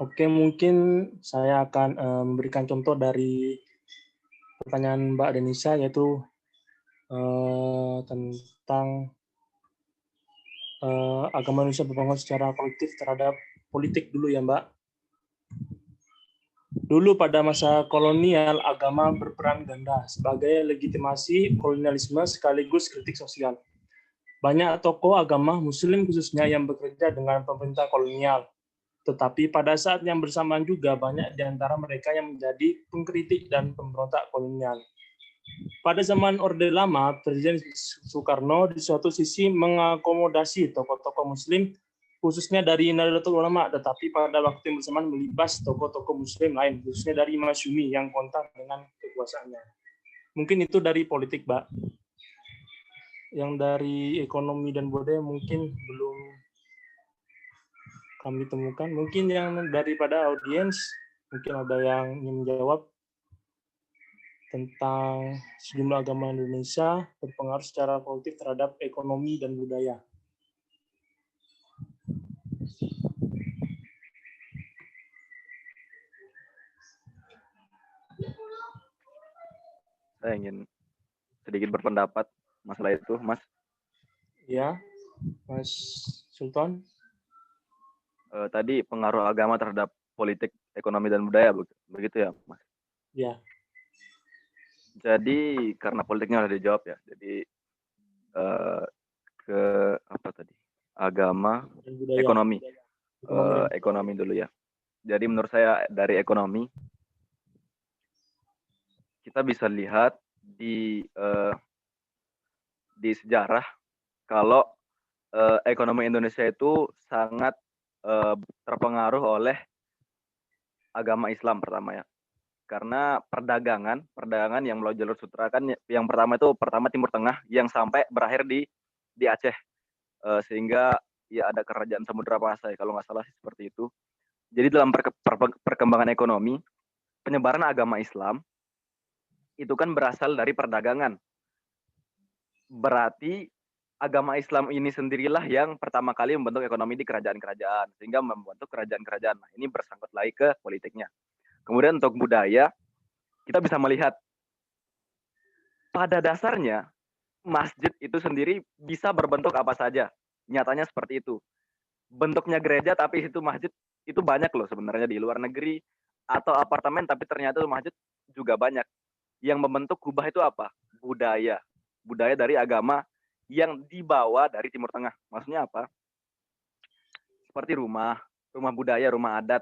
Oke, mungkin saya akan memberikan contoh dari pertanyaan Mbak Denisa, yaitu tentang agama Indonesia berpengaruh secara kolektif terhadap politik dulu ya, Mbak. Dulu pada masa kolonial, agama berperan ganda sebagai legitimasi kolonialisme sekaligus kritik sosial. Banyak tokoh agama Muslim khususnya yang bekerja dengan pemerintah kolonial. Tetapi pada saat yang bersamaan juga banyak di antara mereka yang menjadi pengkritik dan pemberontak kolonial. Pada zaman Orde Lama, Presiden Soekarno di suatu sisi mengakomodasi tokoh-tokoh Muslim, khususnya dari Nahdlatul Ulama, tetapi pada waktu yang bersamaan melibas tokoh-tokoh Muslim lain, khususnya dari Masyumi yang kontak dengan kekuasaannya. Mungkin itu dari politik, Mbak. Yang dari ekonomi dan budaya mungkin belum kami temukan. Mungkin yang daripada audiens, mungkin ada yang ingin menjawab tentang sejumlah agama Indonesia berpengaruh secara kolektif terhadap ekonomi dan budaya. Saya ingin sedikit berpendapat masalah itu, Mas. Ya, Mas Sultan. Tadi pengaruh agama terhadap politik, ekonomi, dan budaya, begitu ya, Mas? Ya. Jadi karena politiknya udah dijawab ya, jadi ke apa tadi? Agama, ekonomi. Ekonomi dulu ya. Jadi menurut saya dari ekonomi kita bisa lihat di sejarah kalau ekonomi Indonesia itu sangat terpengaruh oleh agama Islam pertama ya. Karena perdagangan yang melalui jalur sutra kan yang pertama Timur Tengah yang sampai berakhir di Aceh. Sehingga ya ada kerajaan Samudra Pasai kalau nggak salah seperti itu. Jadi dalam perkembangan ekonomi, penyebaran agama Islam itu kan berasal dari perdagangan. Berarti agama Islam ini sendirilah yang pertama kali membentuk ekonomi di kerajaan-kerajaan, sehingga membentuk kerajaan-kerajaan. Nah, ini bersangkut lagi ke politiknya. Kemudian untuk budaya, kita bisa melihat pada dasarnya masjid itu sendiri bisa berbentuk apa saja. Nyatanya seperti itu. Bentuknya gereja tapi itu masjid itu banyak loh sebenarnya di luar negeri, atau apartemen tapi ternyata masjid juga banyak. Yang membentuk kubah itu apa? Budaya. Budaya dari agama yang dibawa dari Timur Tengah. Maksudnya apa? Seperti rumah budaya, rumah adat.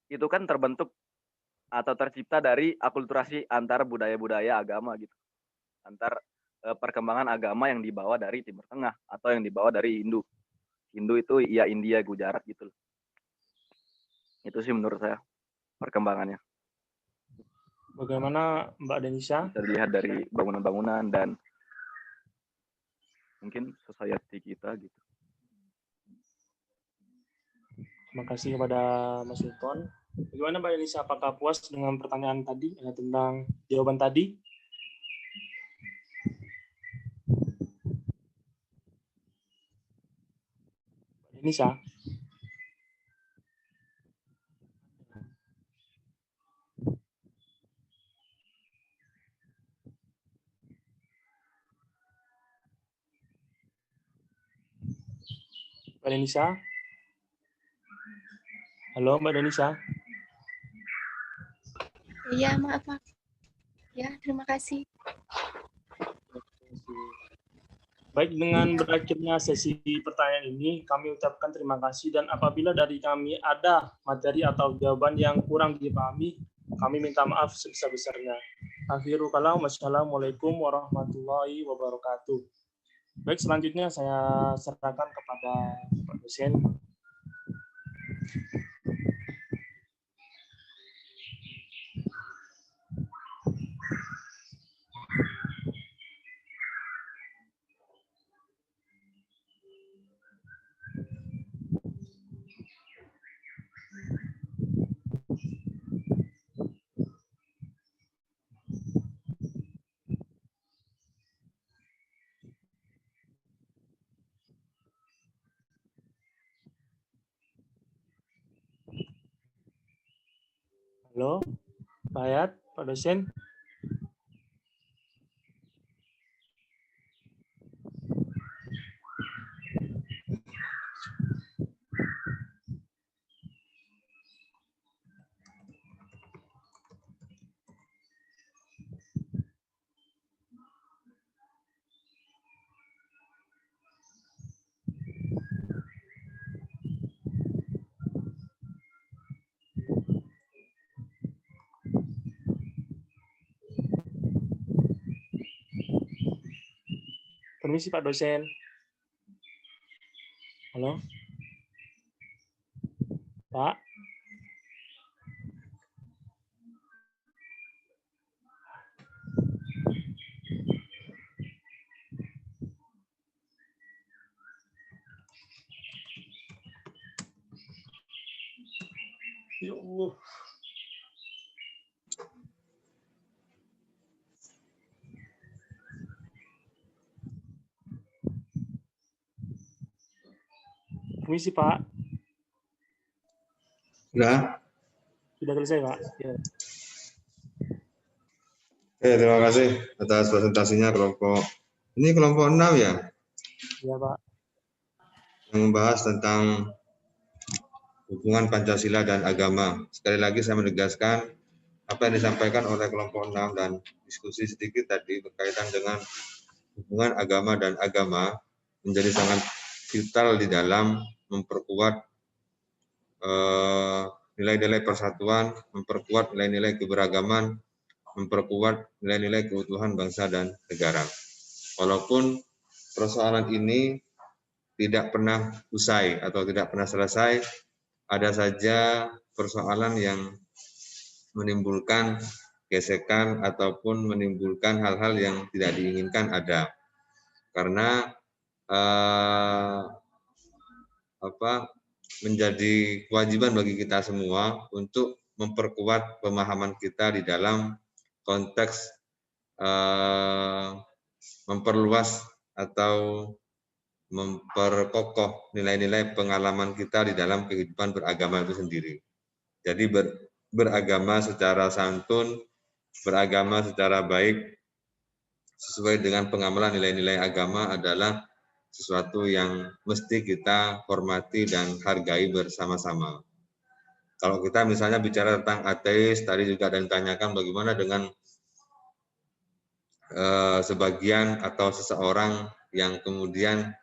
Itu kan terbentuk atau tercipta dari akulturasi antar budaya-budaya agama gitu. Antar perkembangan agama yang dibawa dari Timur Tengah atau yang dibawa dari Hindu. Hindu itu ya India, Gujarat gitu loh. Itu sih menurut saya perkembangannya. Bagaimana Mbak Denisa? Bisa dilihat dari bangunan-bangunan dan mungkin society kita gitu. Terima kasih kepada Mas Sultan. Bagaimana Mbak Denisa? Apakah puas dengan pertanyaan tadi tentang jawaban tadi? Mbak Denisa? Mbak Denisa? Halo Mbak Denisa? Iya, maaf. Ya, terima kasih. Baik, dengan berakhirnya sesi pertanyaan ini, kami ucapkan terima kasih, dan apabila dari kami ada materi atau jawaban yang kurang dipahami, kami minta maaf sebesar-besarnya. Akhirul kalam, wassalamualaikum warahmatullahi wabarakatuh. Baik, selanjutnya saya serahkan kepada Pak dosen. Halo, Pak Hayat, Pak dosen. Permisi Pak dosen. Halo, Pak. Ya Allah. Permisi Pak. Sudah? Sudah selesai Pak. Ya. Terima kasih atas presentasinya kelompok. Ini kelompok 6 ya? Ya Pak. Yang membahas tentang hubungan Pancasila dan agama. Sekali lagi saya menegaskan apa yang disampaikan oleh kelompok 6 dan diskusi sedikit tadi berkaitan dengan hubungan agama dan agama menjadi sangat vital di dalam memperkuat nilai-nilai persatuan, memperkuat nilai-nilai keberagaman, memperkuat nilai-nilai keutuhan bangsa dan negara. Walaupun persoalan ini tidak pernah usai atau tidak pernah selesai, ada saja persoalan yang menimbulkan gesekan ataupun menimbulkan hal-hal yang tidak diinginkan ada. Karena menjadi kewajiban bagi kita semua untuk memperkuat pemahaman kita di dalam konteks memperluas atau memperkokoh nilai-nilai pengalaman kita di dalam kehidupan beragama itu sendiri. Jadi beragama secara santun, beragama secara baik, sesuai dengan pengamalan nilai-nilai agama adalah sesuatu yang mesti kita hormati dan hargai bersama-sama. Kalau kita misalnya bicara tentang ateis, tadi juga ada yang ditanyakan bagaimana dengan sebagian atau seseorang yang kemudian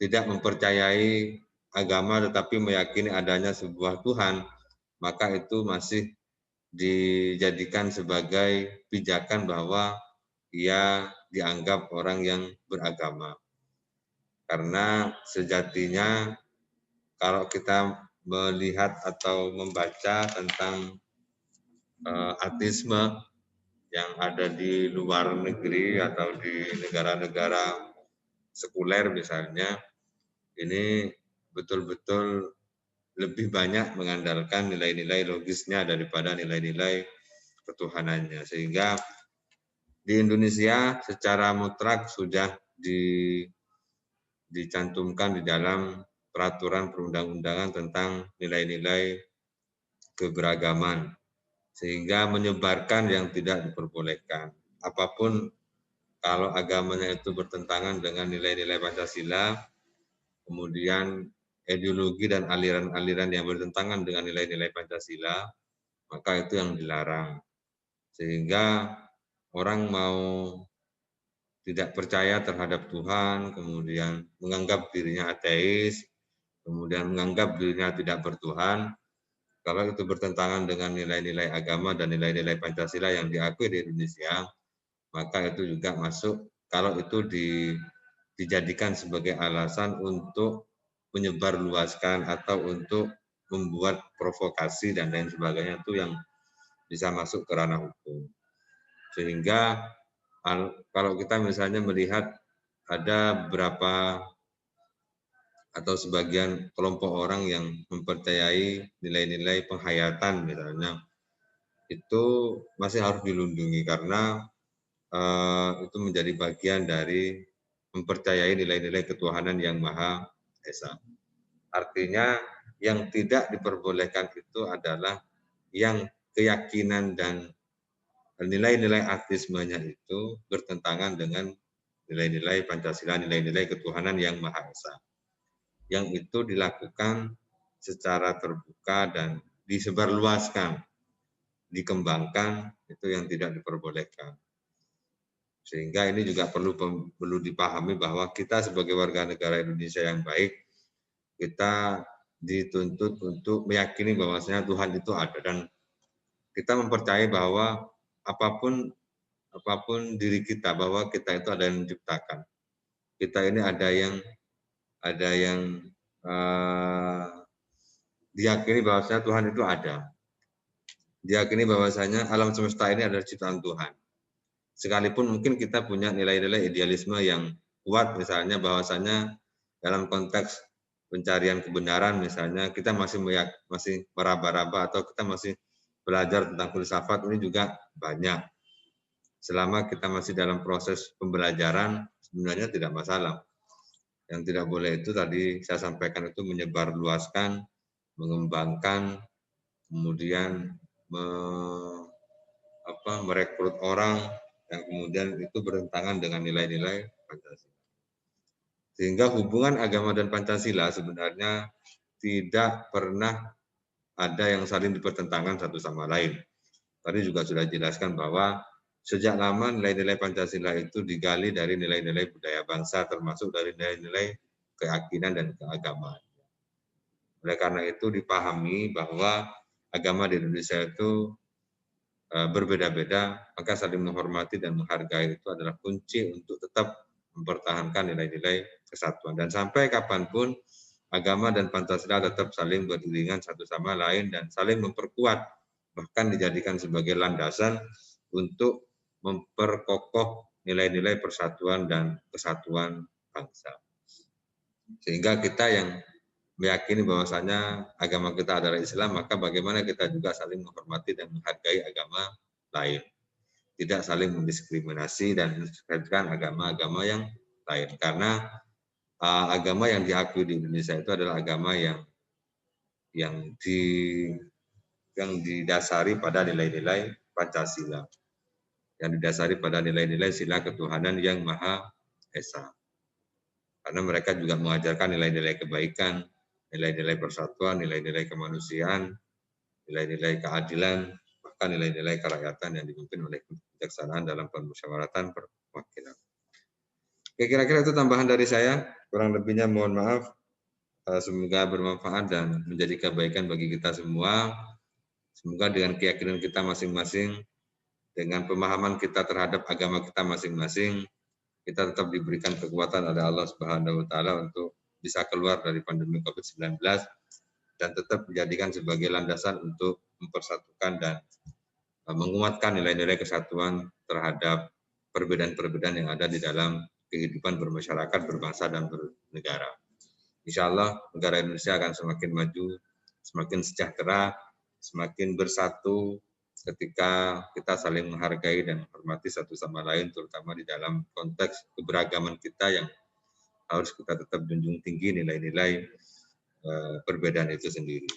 tidak mempercayai agama tetapi meyakini adanya sebuah Tuhan, maka itu masih dijadikan sebagai pijakan bahwa ia dianggap orang yang beragama. Karena sejatinya kalau kita melihat atau membaca tentang ateisme yang ada di luar negeri atau di negara-negara sekuler misalnya, ini betul-betul lebih banyak mengandalkan nilai-nilai logisnya daripada nilai-nilai ketuhanannya. Sehingga di Indonesia secara mutlak sudah dicantumkan di dalam peraturan perundang-undangan tentang nilai-nilai keberagaman, sehingga menyebarkan yang tidak diperbolehkan. Apapun kalau agamanya itu bertentangan dengan nilai-nilai Pancasila, kemudian ideologi dan aliran-aliran yang bertentangan dengan nilai-nilai Pancasila, maka itu yang dilarang. Sehingga orang mau tidak percaya terhadap Tuhan, kemudian menganggap dirinya ateis, kemudian menganggap dirinya tidak bertuhan, kalau itu bertentangan dengan nilai-nilai agama dan nilai-nilai Pancasila yang diakui di Indonesia, maka itu juga masuk kalau itu dijadikan sebagai alasan untuk menyebarluaskan atau untuk membuat provokasi dan lain sebagainya, itu yang bisa masuk ke ranah hukum. Sehingga kalau kita misalnya melihat ada beberapa atau sebagian kelompok orang yang mempercayai nilai-nilai penghayatan misalnya, itu masih harus dilindungi karena itu menjadi bagian dari mempercayai nilai-nilai ketuhanan yang Maha Esa. Artinya yang tidak diperbolehkan itu adalah yang keyakinan dan nilai-nilai ateismenya itu bertentangan dengan nilai-nilai Pancasila, nilai-nilai ketuhanan yang Maha Esa. Yang itu dilakukan secara terbuka dan disebarluaskan, dikembangkan, itu yang tidak diperbolehkan. Sehingga ini juga perlu dipahami bahwa kita sebagai warga negara Indonesia yang baik, kita dituntut untuk meyakini bahwasanya Tuhan itu ada, dan kita mempercayai bahwa apapun diri kita, bahwa kita itu ada yang menciptakan. Kita ini ada yang diyakini bahwasanya Tuhan itu ada. Diyakini bahwasanya alam semesta ini adalah ciptaan Tuhan. Sekalipun mungkin kita punya nilai-nilai idealisme yang kuat, misalnya bahwasanya dalam konteks pencarian kebenaran misalnya kita masih meraba-raba atau kita masih belajar tentang filsafat, ini juga banyak. Selama kita masih dalam proses pembelajaran, sebenarnya tidak masalah. Yang tidak boleh itu tadi saya sampaikan itu menyebarluaskan, mengembangkan, kemudian merekrut orang yang kemudian itu bertentangan dengan nilai-nilai Pancasila. Sehingga hubungan agama dan Pancasila sebenarnya tidak pernah ada yang saling dipertentangkan satu sama lain. Tadi juga sudah dijelaskan bahwa sejak lama nilai-nilai Pancasila itu digali dari nilai-nilai budaya bangsa, termasuk dari nilai-nilai keyakinan dan keagamaan. Oleh karena itu dipahami bahwa agama di Indonesia itu berbeda-beda, maka saling menghormati dan menghargai itu adalah kunci untuk tetap mempertahankan nilai-nilai kesatuan. Dan sampai kapanpun agama dan Pancasila tetap saling beriringan satu sama lain dan saling memperkuat, bahkan dijadikan sebagai landasan untuk memperkokoh nilai-nilai persatuan dan kesatuan bangsa. Sehingga kita yang meyakini bahwasanya agama kita adalah Islam, maka bagaimana kita juga saling menghormati dan menghargai agama lain. Tidak saling mendiskriminasi dan mensukseskan agama-agama yang lain. Karena agama yang diakui di Indonesia itu adalah agama yang didasari pada nilai-nilai Pancasila. Yang didasari pada nilai-nilai sila ketuhanan yang Maha Esa. Karena mereka juga mengajarkan nilai-nilai kebaikan, nilai-nilai persatuan, nilai-nilai kemanusiaan, nilai-nilai keadilan, bahkan nilai-nilai kerakyatan yang dipimpin oleh kebijaksanaan dalam permusyawaratan perwakilan. Oke, kira-kira itu tambahan dari saya. Kurang lebihnya mohon maaf. Semoga bermanfaat dan menjadi kebaikan bagi kita semua. Semoga dengan keyakinan kita masing-masing dengan pemahaman kita terhadap agama kita masing-masing, kita tetap diberikan kekuatan oleh Allah Subhanahu wa taala untuk bisa keluar dari pandemi Covid-19 dan tetap dijadikan sebagai landasan untuk mempersatukan dan menguatkan nilai-nilai kesatuan terhadap perbedaan-perbedaan yang ada di dalam kehidupan bermasyarakat, berbangsa, dan bernegara. Insya Allah negara Indonesia akan semakin maju, semakin sejahtera, semakin bersatu ketika kita saling menghargai dan menghormati satu sama lain, terutama di dalam konteks keberagaman kita yang harus kita tetap junjung tinggi nilai-nilai perbedaan itu sendiri.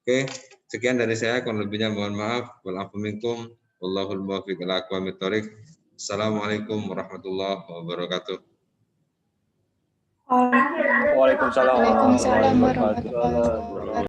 Oke, sekian dari saya, kurang lebihnya mohon maaf. Walafu minkum, wallahul muwaffiq ila aqwamit thoriq. Assalamualaikum warahmatullahi wabarakatuh. Waalaikumsalam. Waalaikumsalam warahmatullahi wabarakatuh.